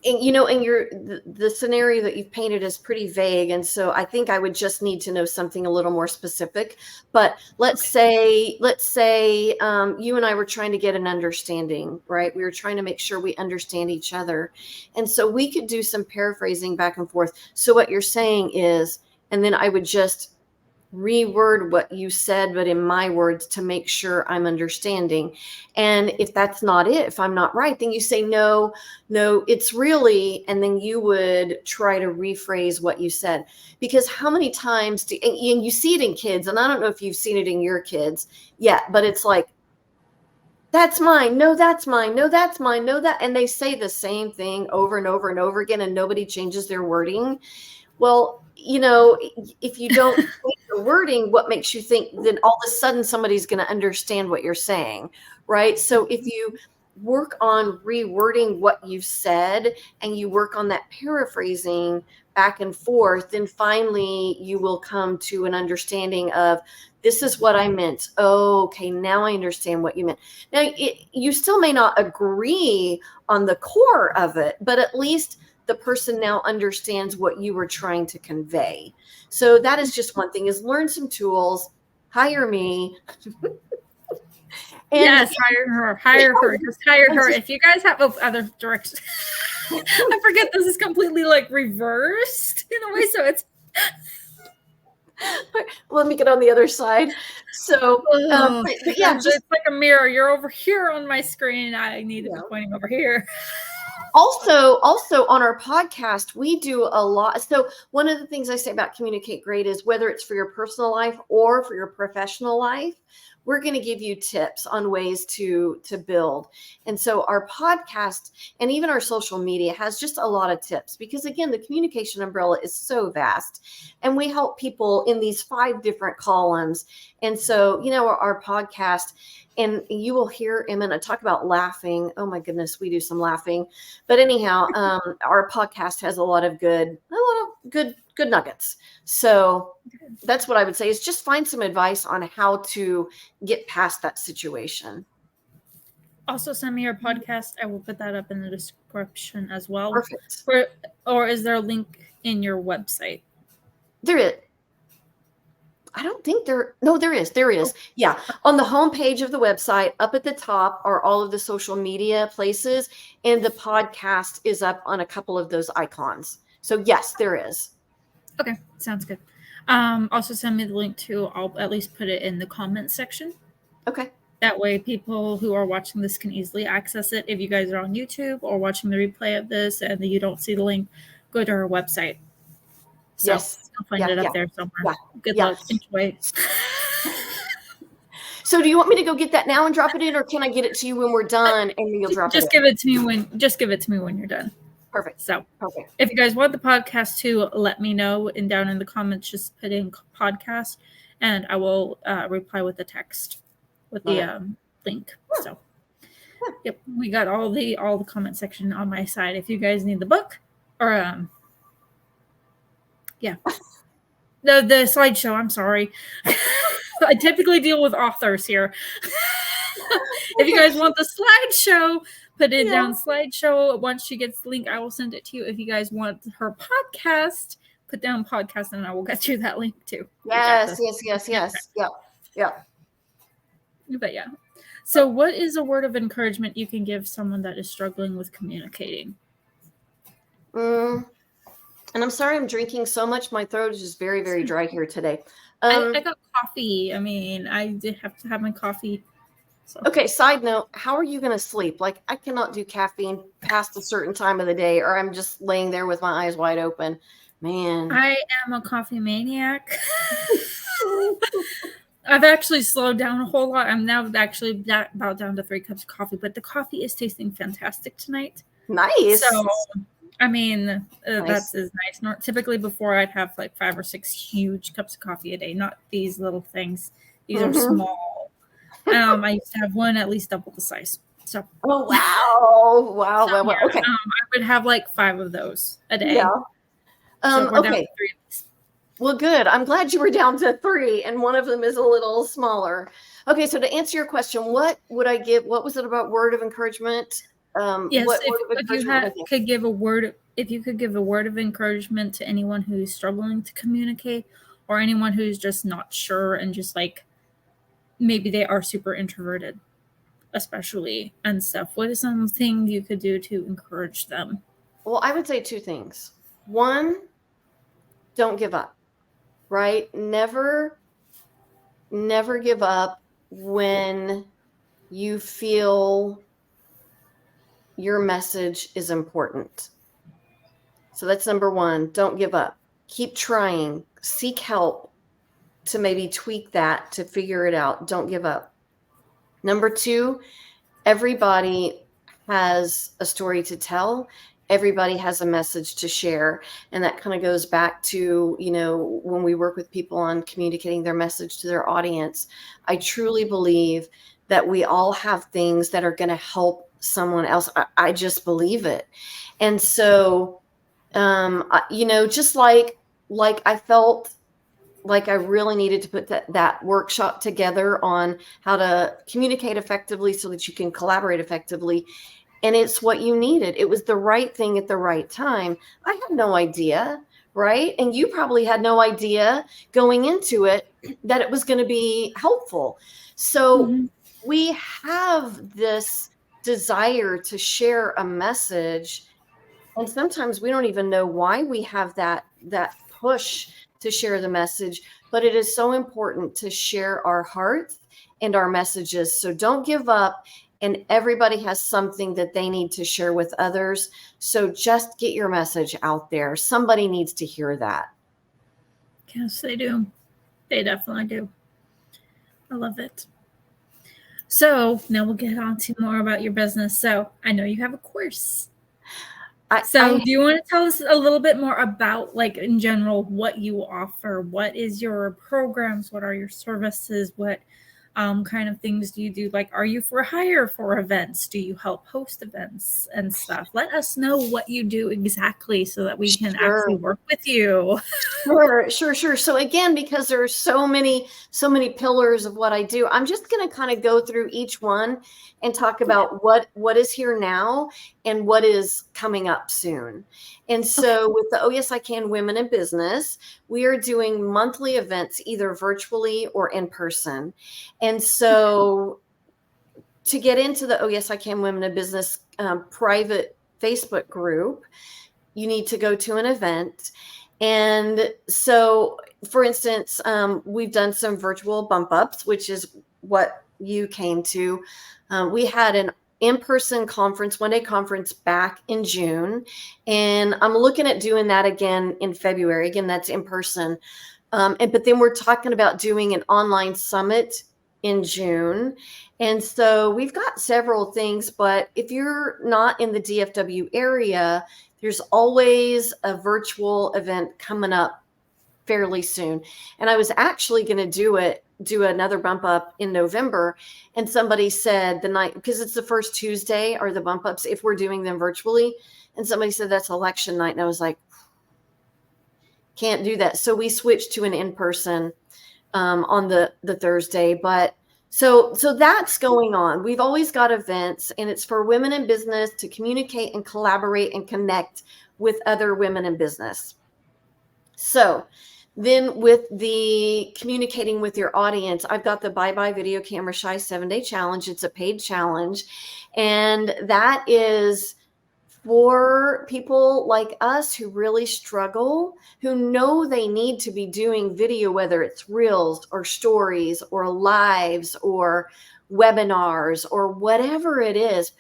[SPEAKER 2] and the scenario that you've painted is pretty vague, and so I think I would just need to know something a little more specific. But
[SPEAKER 1] okay.
[SPEAKER 2] let's say you and I were trying to get an understanding, right? We were trying to make sure we understand each other, and so we could do some paraphrasing back and forth. So what you're saying is, and then I would just reword what you said, but in my words to make sure I'm understanding. And if that's not it, if I'm not right, then you say, no, it's really, and then you would try to rephrase what you said. Because how many times and you see it in kids, and I don't know if you've seen it in your kids yet, but it's like, that's mine. No, that's mine. No, that's mine. No, that. And they say the same thing over and over and over again, and nobody changes their wording. Well, if you don't change the wording, what makes you think then all of a sudden somebody's going to understand what you're saying, right? So if you work on rewording what you've said and you work on that paraphrasing back and forth, then finally you will come to an understanding of, this is what I meant. Oh, okay, now I understand what you meant. Now, you still may not agree on the core of it, but at least the person now understands what you were trying to convey. So that is just one thing, is learn some tools, hire me.
[SPEAKER 1] Yes, hire her, just hire her. If you guys have other directions, I forget this is completely like reversed in a way, so it's
[SPEAKER 2] let me get on the other side. So but yeah, just
[SPEAKER 1] it's like a mirror. You're over here on my screen. I need to be pointing over here.
[SPEAKER 2] Also on our podcast, we do a lot. So one of the things I say about Communicate Great is, whether it's for your personal life or for your professional life, we're going to give you tips on ways to build. And so our podcast and even our social media has just a lot of tips, because again, the communication umbrella is so vast, and we help people in these 5 different columns. And so, our podcast, and you will hear Emma and I talk about laughing. Oh my goodness, we do some laughing. But anyhow, our podcast has a lot of good nuggets. So that's what I would say, is just find some advice on how to get past that situation.
[SPEAKER 1] Also send me your podcast. I will put that up in the description as well.
[SPEAKER 2] Perfect.
[SPEAKER 1] Or is there a link in your website?
[SPEAKER 2] There is. I don't think there. No, there is. There is. Yeah. On the homepage of the website, up at the top are all of the social media places, and the podcast is up on a couple of those icons. So yes, there is.
[SPEAKER 1] Okay. Sounds good. Also send me the link to, I'll at least put it in the comments section.
[SPEAKER 2] Okay.
[SPEAKER 1] That way people who are watching this can easily access it. If you guys are on YouTube or watching the replay of this and you don't see the link, go to our website. So
[SPEAKER 2] yes.
[SPEAKER 1] I'll find it up there somewhere.
[SPEAKER 2] Yeah.
[SPEAKER 1] Good luck. Enjoy.
[SPEAKER 2] So do you want me to go get that now and drop it in, or can I get it to you when we're done and then you'll drop it in?
[SPEAKER 1] Just give it to me when you're done.
[SPEAKER 2] Perfect.
[SPEAKER 1] So if you guys want the podcast to, let me know, and down in the comments, just put in podcast and I will reply with the text with the link. So yep, we got all the comment section on my side. If you guys need the book or the slideshow, I'm sorry. I typically deal with authors here. If you guys want the slideshow, put it down, slideshow. Once she gets the link, I will send it to you. If you guys want her podcast, put down podcast and I will get you that link too.
[SPEAKER 2] Yes. Yep.
[SPEAKER 1] But yeah. So what is a word of encouragement you can give someone that is struggling with communicating?
[SPEAKER 2] And I'm sorry I'm drinking so much. My throat is just very, very dry here today.
[SPEAKER 1] I got coffee. I mean, I did have to have my coffee. So.
[SPEAKER 2] Okay, side note, how are you going to sleep? Like, I cannot do caffeine past a certain time of the day, or I'm just laying there with my eyes wide open. Man.
[SPEAKER 1] I am a coffee maniac. I've actually slowed down a whole lot. I'm now actually about down to 3 cups of coffee, but the coffee is tasting fantastic tonight.
[SPEAKER 2] Nice.
[SPEAKER 1] So, I mean, that's nice. Typically before I'd have like 5 or 6 huge cups of coffee a day, not these little things. These are small. I used to have one at least double the size. So.
[SPEAKER 2] Oh, wow.
[SPEAKER 1] So,
[SPEAKER 2] wow. Okay.
[SPEAKER 1] I would have like 5 of those a day.
[SPEAKER 2] Yeah.
[SPEAKER 1] So we're down to 3 of these.
[SPEAKER 2] Well, good. I'm glad you were down to 3, and one of them is a little smaller. Okay, so to answer your question, what would I give? What was it about word of encouragement?
[SPEAKER 1] Yes, if you could give a word of encouragement to anyone who's struggling to communicate, or anyone who's just not sure and just like maybe they are super introverted, especially, and stuff. What is something you could do to encourage them?
[SPEAKER 2] Well, I would say 2 things. 1, don't give up. Right? Never never give up when you feel your message is important. So that's number one. Don't give up. Keep trying. Seek help to maybe tweak that to figure it out. Don't give up. Number two, everybody has a story to tell. Everybody has a message to share. And that kind of goes back to, when we work with people on communicating their message to their audience, I truly believe that we all have things that are going to help someone else. I just believe it. And so, just like I felt like I really needed to put that workshop together on how to communicate effectively so that you can collaborate effectively. And it's what you needed. It was the right thing at the right time. I had no idea, right? And you probably had no idea going into it that it was going to be helpful. So
[SPEAKER 1] Mm-hmm.
[SPEAKER 2] we have this desire to share a message, and sometimes we don't even know why we have that push to share the message, but it is so important to share our hearts and our messages. So don't give up, and everybody has something that they need to share with others. So just get your message out there. Somebody needs to hear that.
[SPEAKER 1] Yes, they do. They definitely do. I love it. So now we'll get on to more about your business. So I know you have a course. So
[SPEAKER 2] I
[SPEAKER 1] do you want to tell us a little bit more about, like, in general, what you offer? What is your programs? What are your services? What kind of things do you do? Like, are you for hire for events? Do you help host events and stuff? Let us know what you do exactly so that we can actually
[SPEAKER 2] sure.
[SPEAKER 1] work with you.
[SPEAKER 2] Sure. So again, because there are so many pillars of what I do, I'm just going to kind of go through each one and talk
[SPEAKER 1] Okay.
[SPEAKER 2] about what is here now and what is coming up soon. And
[SPEAKER 1] Okay.
[SPEAKER 2] so with the Oh Yes I Can Women in Business, we are doing monthly events, either virtually or in person. And so to get into the Oh Yes I Can Women in Business private Facebook group, you need to go to an event. And so, for instance, we've done some virtual bump ups, which is what you came to. We had an in-person conference, one-day conference back in June, and I'm looking at doing that again in February. Again, that's in person. But then we're talking about doing an online summit in June. And so we've got several things, but if you're not in the DFW area, there's always a virtual event coming up fairly soon. And I was actually going to do another bump up in November. And somebody said the night, because it's the first Tuesday are the bump ups if we're doing them virtually. And somebody said that's election night. And I was like, can't do that. So we switched to an in-person on the Thursday. But so that's going on. We've always got events, and it's for women in business to communicate and collaborate and connect with other women in business. So then with the communicating with your audience, I've got the Bye Bye Video Camera Shy 7-day challenge. It's a paid challenge, and that is for people like us who really struggle, who know they need to be doing video, whether it's reels or stories or lives or webinars or whatever it is,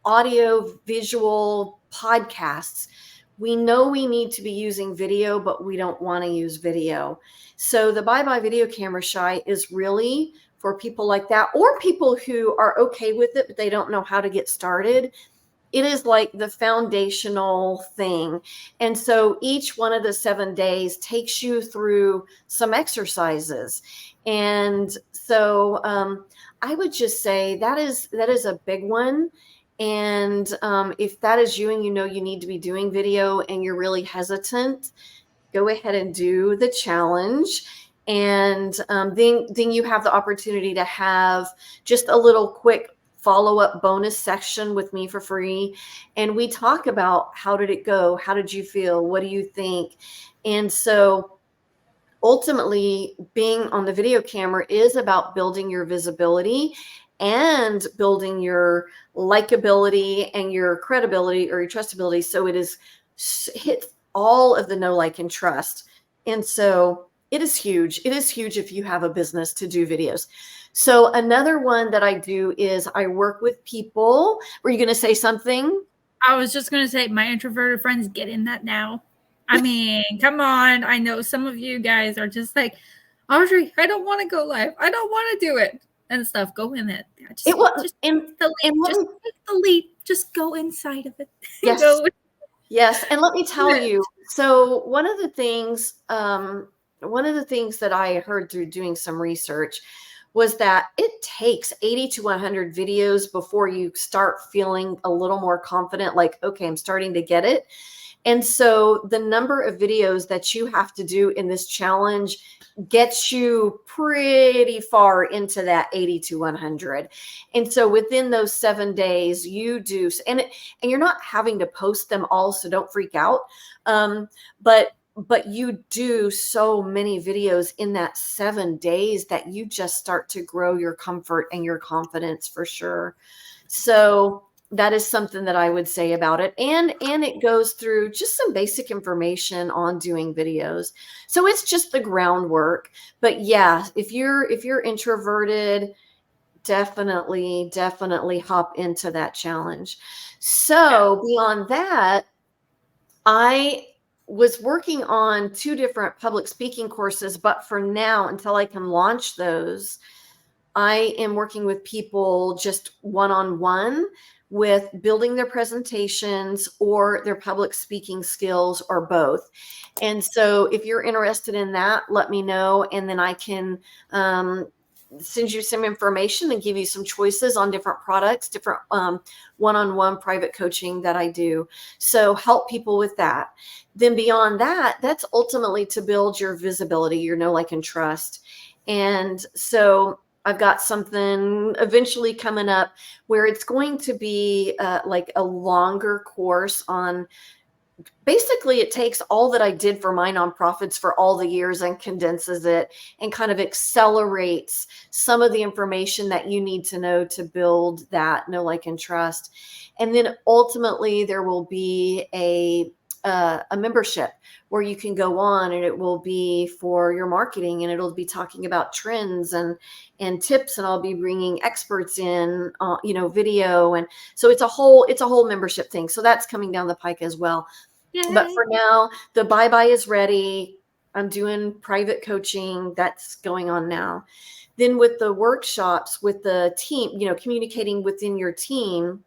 [SPEAKER 2] audio, visual, podcasts. We know we need to be using video, but we don't want to use video. So the Bye Bye Video Camera Shy is really for people like that, or people who are okay with it, but they don't know how to get started. It is like the foundational thing. And so each one of the 7 days takes you through some exercises. And so I would just say that is a big one. And if that is you and you know you need to be doing video and you're really hesitant, go ahead and do the challenge. And then you have the opportunity to have just a little quick follow-up bonus section with me for free. And we talk about, how did it go? How did you feel? What do you think? And so ultimately, being on the video camera is about building your visibility and building your likability and your credibility or your trustability. So it is hits all of the know, like, and trust. And so It is huge. It is huge if you have a business to do videos. So another one that I do is I work with people. Were you going to say something?
[SPEAKER 1] I was just going to say, my introverted friends, get in that now. I mean, come on. I know some of you guys are just like, Audrey, I don't want to go live. I don't want to do it and stuff. Go in it.
[SPEAKER 2] It was,
[SPEAKER 1] Just take the leap.
[SPEAKER 2] and
[SPEAKER 1] Just take the leap. Just go inside of it.
[SPEAKER 2] yes,
[SPEAKER 1] Go.
[SPEAKER 2] yes. And let me tell you, so one of the things that I heard through doing some research was that it takes 80 to 100 videos before you start feeling a little more confident, like, okay, I'm starting to get it. And so the number of videos that you have to do in this challenge gets you pretty far into that 80 to 100. And so within those 7 days, you do, and you're not having to post them all, so don't freak out. But you do so many videos in that 7 days that you just start to grow your comfort and your confidence for sure. So that is something that I would say about it. And it goes through just some basic information on doing videos. So it's just the groundwork. But yeah, if you're introverted, definitely hop into that challenge. So beyond that, I was working on 2 different public speaking courses, but for now, until I can launch those, I am working with people just one-on-one with building their presentations or their public speaking skills or both. And so if you're interested in that, let me know. And then I can send you some information and give you some choices on different products, different one-on-one private coaching that I do. So help people with that. Then beyond that, that's ultimately to build your visibility, your know, like, and trust. And so I've got something eventually coming up where it's going to be like a longer course on, basically it takes all that I did for my nonprofits for all the years and condenses it and kind of accelerates some of the information that you need to know to build that know, like, and trust. And then ultimately there will be a membership where you can go on, and it will be for your marketing, and it'll be talking about trends and tips, and I'll be bringing experts in, video. And so it's a whole membership thing. So that's coming down the pike as well.
[SPEAKER 1] Yay.
[SPEAKER 2] But for now, the bye-bye is ready. I'm doing private coaching. That's going on now. Then with the workshops, with the team, communicating within your team,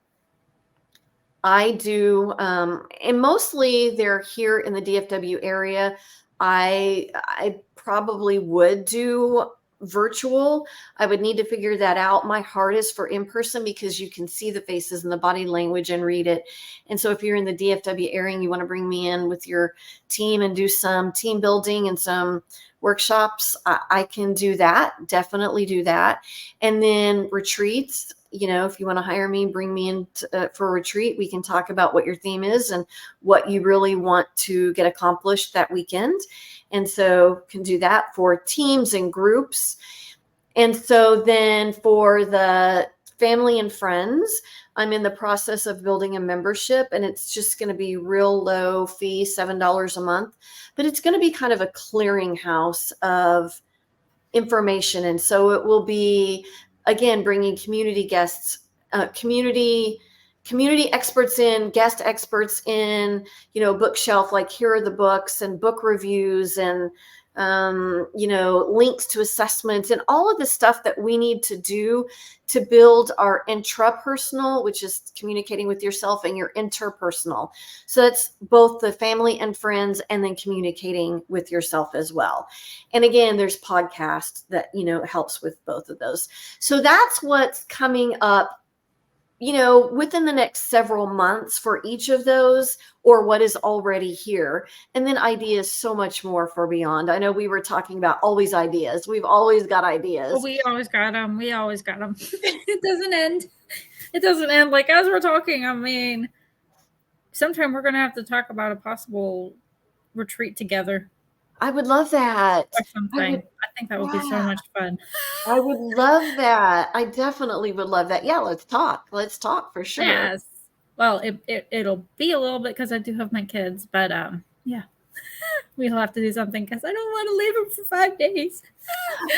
[SPEAKER 2] I do, and mostly they're here in the DFW area. I probably would do virtual. I would need to figure that out. My heart is for in-person because you can see the faces and the body language and read it. And so if you're in the DFW area and you want to bring me in with your team and do some team building and some workshops, I can do that. Definitely do that. And then retreats. If you want to hire me, bring me in for a retreat, we can talk about what your theme is and what you really want to get accomplished that weekend. And so can do that for teams and groups. And so then for the family and friends, I'm in the process of building a membership, and it's just going to be real low fee, $7 a month, but it's going to be kind of a clearinghouse of information. And so it will be, again, bringing community guests, community experts in, guest experts in, bookshelf, like here are the books and book reviews and, links to assessments and all of the stuff that we need to do to build our intrapersonal, which is communicating with yourself, and your interpersonal. So that's both the family and friends, and then communicating with yourself as well. And again, there's podcasts that, helps with both of those. So that's what's coming up, within the next several months for each of those, or what is already here. And then ideas so much more for beyond. I know we were talking about always ideas. We've always got ideas.
[SPEAKER 1] Well, we always got them. It doesn't end. It doesn't end. Like, as we're talking, I mean, sometime we're going to have to talk about a possible retreat together.
[SPEAKER 2] I would love that.
[SPEAKER 1] Or something. I think that would be so much fun.
[SPEAKER 2] I would love that. I definitely would love that. Yeah, let's talk. Let's talk for sure.
[SPEAKER 1] Yes. Well, it'll be a little bit because I do have my kids, but yeah. We'll have to do something because I don't want to leave him for 5 days.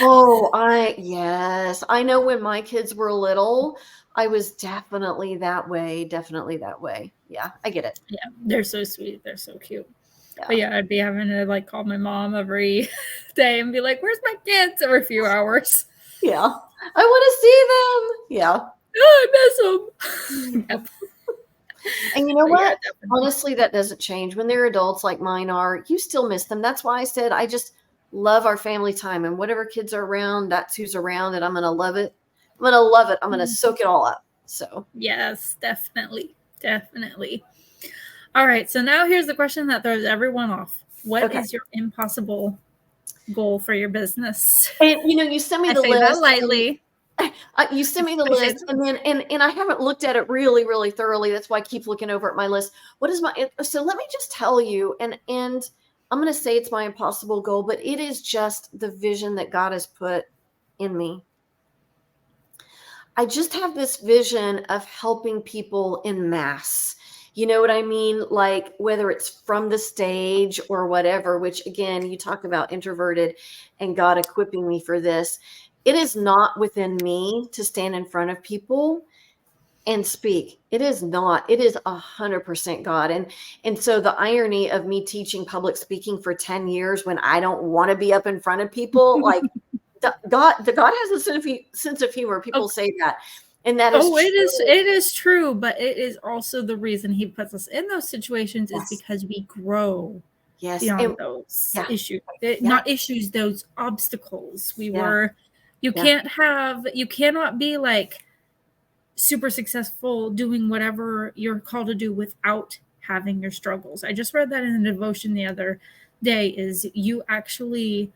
[SPEAKER 2] Oh, yes. I know when my kids were little, I was definitely that way. Definitely that way. Yeah, I get it.
[SPEAKER 1] Yeah, they're so sweet. They're so cute. But
[SPEAKER 2] Yeah.
[SPEAKER 1] yeah, I'd be having to like call my mom every day and be like, "Where's my kids?" Every few hours.
[SPEAKER 2] Yeah. I want to see them. Yeah.
[SPEAKER 1] Oh, I miss them. Yep.
[SPEAKER 2] And you know
[SPEAKER 1] But yeah,
[SPEAKER 2] what?
[SPEAKER 1] definitely.
[SPEAKER 2] Honestly, that doesn't change. When they're adults like mine are, you still miss them. That's why I said I just love our family time, and whatever kids are around, that's who's around, and I'm going to love it. I'm going to love it. I'm going to soak it all up. So,
[SPEAKER 1] Yes, definitely. Definitely. All right. So now here's the question that throws everyone off. What
[SPEAKER 2] okay.
[SPEAKER 1] is your impossible goal for your business?
[SPEAKER 2] And you sent me
[SPEAKER 1] I
[SPEAKER 2] the
[SPEAKER 1] say that
[SPEAKER 2] list, and
[SPEAKER 1] lightly.
[SPEAKER 2] you sent me the
[SPEAKER 1] I say
[SPEAKER 2] list, and then and I haven't looked at it really, really thoroughly. That's why I keep looking over at my list. What is my so let me just tell you, and I'm going to say it's my impossible goal, but it is just the vision that God has put in me. I just have this vision of helping people in mass. You know what I mean? Like whether it's from the stage or whatever, which again, you talk about introverted and God equipping me for this. It is not within me to stand in front of people and speak. It is not. It is 100% God. And so the irony of me teaching public speaking for 10 years when I don't want to be up in front of people, like the God has a sense of humor. People
[SPEAKER 1] oh,
[SPEAKER 2] say that, and that is
[SPEAKER 1] oh,
[SPEAKER 2] true.
[SPEAKER 1] it is true, but it is also the reason he puts us in those situations is
[SPEAKER 2] Yes,
[SPEAKER 1] because we grow
[SPEAKER 2] yes,
[SPEAKER 1] beyond
[SPEAKER 2] and
[SPEAKER 1] those
[SPEAKER 2] yeah,
[SPEAKER 1] issues.
[SPEAKER 2] yeah,
[SPEAKER 1] Not issues, those obstacles.
[SPEAKER 2] yeah, yeah.
[SPEAKER 1] You cannot be like super successful doing whatever you're called to do without having your struggles. I just read that in a devotion the other day is you actually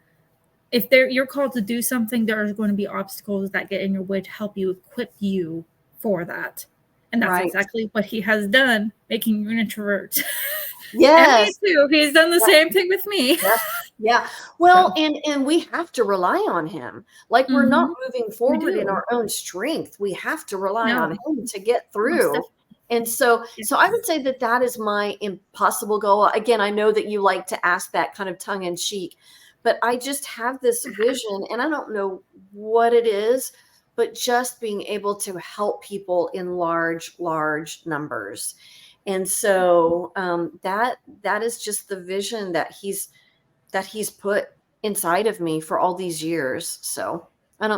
[SPEAKER 1] if you're called to do something, there are going to be obstacles that get in your way to help you equip you for that. And that's
[SPEAKER 2] Right.
[SPEAKER 1] exactly what he has done, making you an introvert. And me
[SPEAKER 2] Yes.
[SPEAKER 1] too. He's done the same thing with me.
[SPEAKER 2] Yeah. Yeah. Well,
[SPEAKER 1] So,
[SPEAKER 2] and we have to rely on him. Like we're not
[SPEAKER 1] mm-hmm,
[SPEAKER 2] moving
[SPEAKER 1] we
[SPEAKER 2] forward in
[SPEAKER 1] do.
[SPEAKER 2] our own strength. We have to rely on
[SPEAKER 1] No,
[SPEAKER 2] him to get
[SPEAKER 1] most
[SPEAKER 2] through.
[SPEAKER 1] definitely.
[SPEAKER 2] And so I would
[SPEAKER 1] Yes.
[SPEAKER 2] say that that is my impossible goal. Again, I know that you like to ask that kind of tongue in cheek, but I just have this vision and I don't know what it is, but just being able to help people in large, large numbers. And so that is just the vision that he's put inside of me for all these years. So I
[SPEAKER 1] I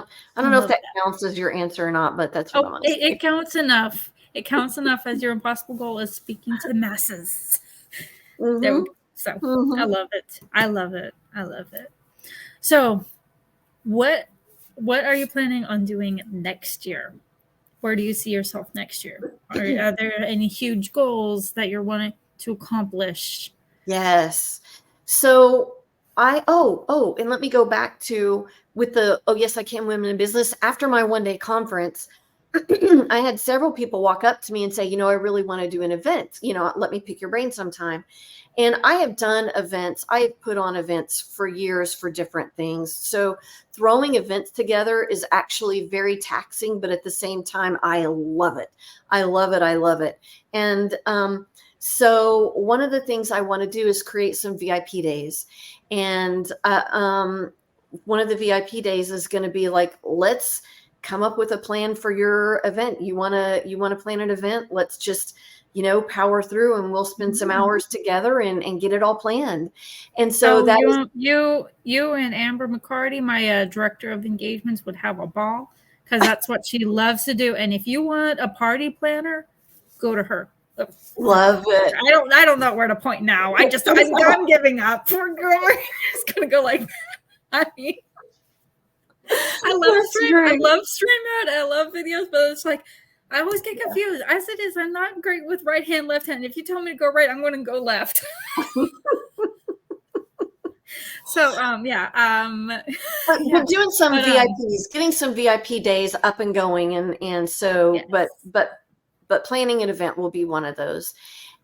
[SPEAKER 2] don't know if
[SPEAKER 1] love
[SPEAKER 2] that
[SPEAKER 1] that.
[SPEAKER 2] counts as your answer or not, but that's what I'm
[SPEAKER 1] Oh,
[SPEAKER 2] gonna say.
[SPEAKER 1] it counts enough. It counts enough as your impossible goal is speaking to the masses. There we
[SPEAKER 2] Mm-hmm.
[SPEAKER 1] go. So I
[SPEAKER 2] Mm-hmm.
[SPEAKER 1] love it. I love it. I love it. So what what are you planning on doing next year? Where do you see yourself next year? Are there any huge goals that you're wanting to accomplish?
[SPEAKER 2] Yes. So and let me go back to with the oh yes, I can women in business. After my 1 day conference, I had several people walk up to me and say, I really want to do an event. Let me pick your brain sometime. And I have done events. I have put on events for years for different things. So throwing events together is actually very taxing, but at the same time, I love it. I love it. I love it. And so one of the things I want to do is create some VIP days. And one of the VIP days is going to be like, let's come up with a plan for your event. You want to plan an event? Let's just power through and we'll spend some
[SPEAKER 1] Mm.
[SPEAKER 2] hours together and get it all planned. And so
[SPEAKER 1] Oh,
[SPEAKER 2] that is
[SPEAKER 1] you and Amber McCarty, my director of engagements, would have a ball because that's what she loves to do. And if you want a party planner, go to her.
[SPEAKER 2] love it.
[SPEAKER 1] I don't know where to point now. I'm giving up. We're just gonna go like that. I mean,
[SPEAKER 2] That's
[SPEAKER 1] I
[SPEAKER 2] great.
[SPEAKER 1] love StreamYard. I love videos, but it's like I always get confused. As it is, I'm not great with right hand, left hand. If you tell me to go right, I'm going to go left. So yeah
[SPEAKER 2] But
[SPEAKER 1] yeah,
[SPEAKER 2] doing some
[SPEAKER 1] but
[SPEAKER 2] VIPs, getting some VIP days up and going, and so, but
[SPEAKER 1] yes.
[SPEAKER 2] but planning an event will be one of those.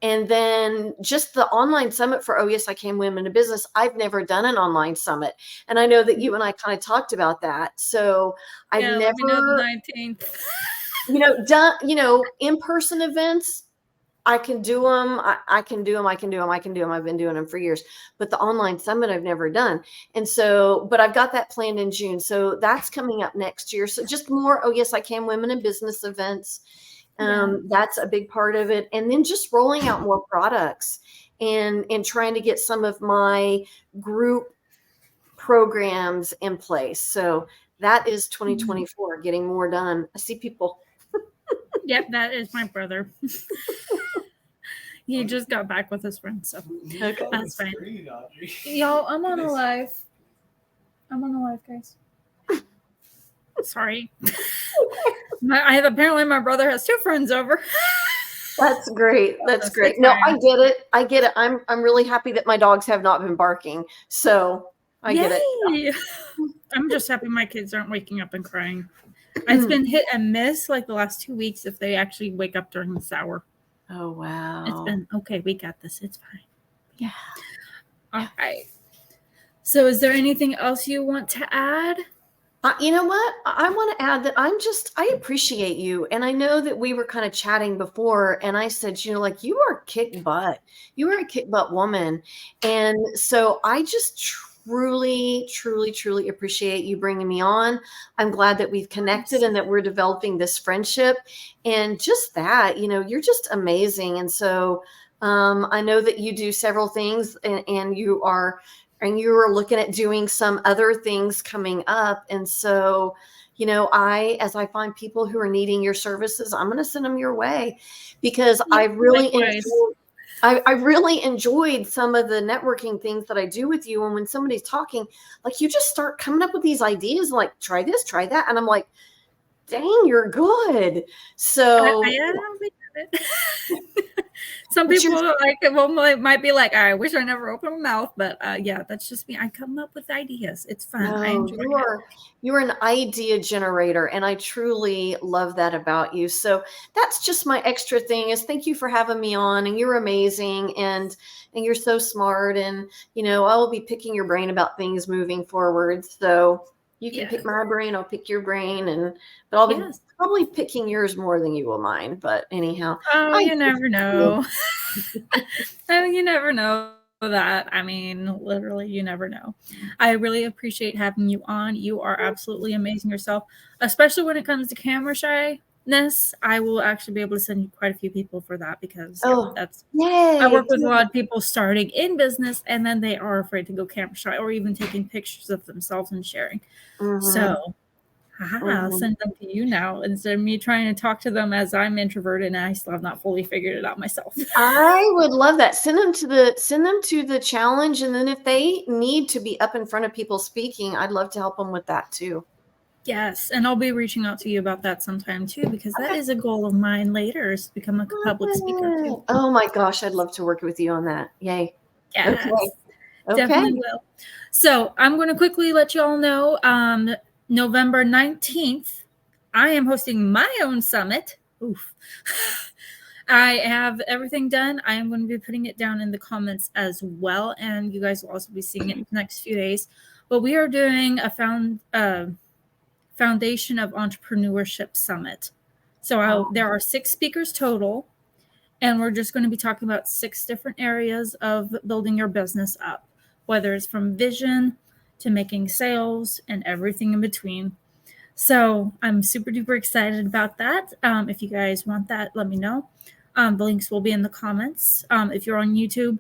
[SPEAKER 2] And then just the online summit for Oh Yes, I Can Women in Business. I've never done an online summit, and I know that you and I kind of talked about that. So I've
[SPEAKER 1] Yeah, let me know the
[SPEAKER 2] never,
[SPEAKER 1] 19th.
[SPEAKER 2] done in-person events. I can do them. I can do them. I can do them. I can do them. I've been doing them for years. But the online summit I've never done. And so, but I've got that planned in June. So that's coming up next year. So just more, oh yes, I can, women in business events. That's a big part of it. And then just rolling out more products and trying to get some of my group programs in place. So that is 2024, getting more done. I see people.
[SPEAKER 1] Yep, that is my brother. He just got back with his friends, so
[SPEAKER 2] Okay.
[SPEAKER 1] that's fine. Y'all, I'm on a live. I'm on a live, guys. Sorry. Apparently my brother has 2 friends over.
[SPEAKER 2] That's great. That's great. No, I get it. I get it. I'm really happy that my dogs have not been barking. So I get it.
[SPEAKER 1] I'm just happy my kids aren't waking up and crying. It's been hit and miss like the last 2 weeks if they actually wake up during this hour.
[SPEAKER 2] Oh, wow.
[SPEAKER 1] It's been okay. We got this. It's fine.
[SPEAKER 2] Yeah.
[SPEAKER 1] All right. So is there anything else you want to add?
[SPEAKER 2] You know what? I want to add that I appreciate you. And I know that we were kind of chatting before, and I said, you know, like, you are kick butt. You are a kick butt woman. And so I just truly, truly, truly appreciate you bringing me on. I'm glad that we've connected and that we're developing this friendship. And just that, you know, you're just amazing. And so I know that you do several things, and you are looking at doing some other things coming up. And so, you know, as I find people who are needing your services, I'm going to send them your way, because I really enjoyed some of the networking things that I do with you. And when somebody's talking, like, you just start coming up with these ideas, like, try this, try that. And I'm like, dang, you're good. So
[SPEAKER 1] some people might be like, I wish I never opened my mouth, but yeah, that's just me. I come up with ideas. It's fun. I enjoy it.
[SPEAKER 2] You're an idea generator, and I truly love that about you. So that's just my extra thing, is thank you for having me on, and you're amazing, and you're so smart, and you know, I will be picking your brain about things moving forward. So you can pick my brain, I'll pick your brain, but I'll be probably picking yours more than you will mine. But anyhow,
[SPEAKER 1] you never know. You never know that. I mean, literally, you never know. I really appreciate having you on. You are absolutely amazing yourself, especially when it comes to camera shyness. I will actually be able to send you quite a few people for that, because I work with a lot of people starting in business, and then they are afraid to go camera shy, or even taking pictures of themselves and sharing. So I'll send them to you now, instead of me trying to talk to them, as I'm introverted and I still have not fully figured it out myself.
[SPEAKER 2] I would love that. Send them to the challenge, and then if they need to be up in front of people speaking, I'd love to help them with that too.
[SPEAKER 1] Yes, and I'll be reaching out to you about that sometime too, because that is a goal of mine later, is to become a public speaker too.
[SPEAKER 2] Oh my gosh, I'd love to work with you on that. Yay.
[SPEAKER 1] Yes. Okay. Definitely will. So I'm going to quickly let you all know, November 19th, I am hosting my own summit. Oof. I have everything done. I am going to be putting it down in the comments as well, and you guys will also be seeing it in the next few days. But we are doing a Foundation of Entrepreneurship Summit. So there are 6 speakers total, and we're just going to be talking about 6 different areas of building your business up, whether it's from vision to making sales and everything in between. So I'm super duper excited about that. If you guys want that, let me know. The links will be in the comments. If you're on YouTube,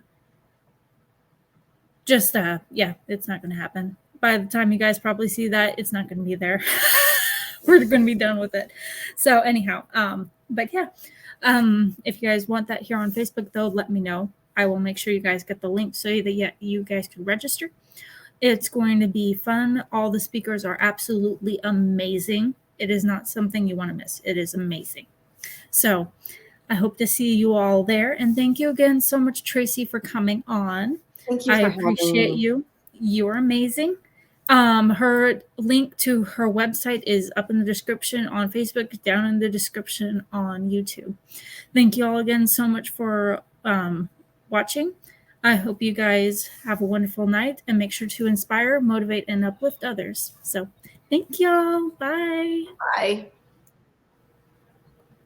[SPEAKER 1] just, it's not going to happen. By the time you guys probably see that, it's not going to be there. We're going to be done with it. So anyhow, but yeah, if you guys want that here on Facebook, though, let me know. I will make sure you guys get the link so that you guys can register. It's going to be fun. All the speakers are absolutely amazing. It is not something you want to miss. It is amazing. So I hope to see you all there. And thank you again so much, Traci, for coming on.
[SPEAKER 2] Thank you.
[SPEAKER 1] I appreciate you. You're amazing. Her link to her website is up in the description on Facebook, down in the description on YouTube. Thank you all again so much for watching. I hope you guys have a wonderful night, and make sure to inspire, motivate, and uplift others. So thank y'all. Bye.
[SPEAKER 2] Bye.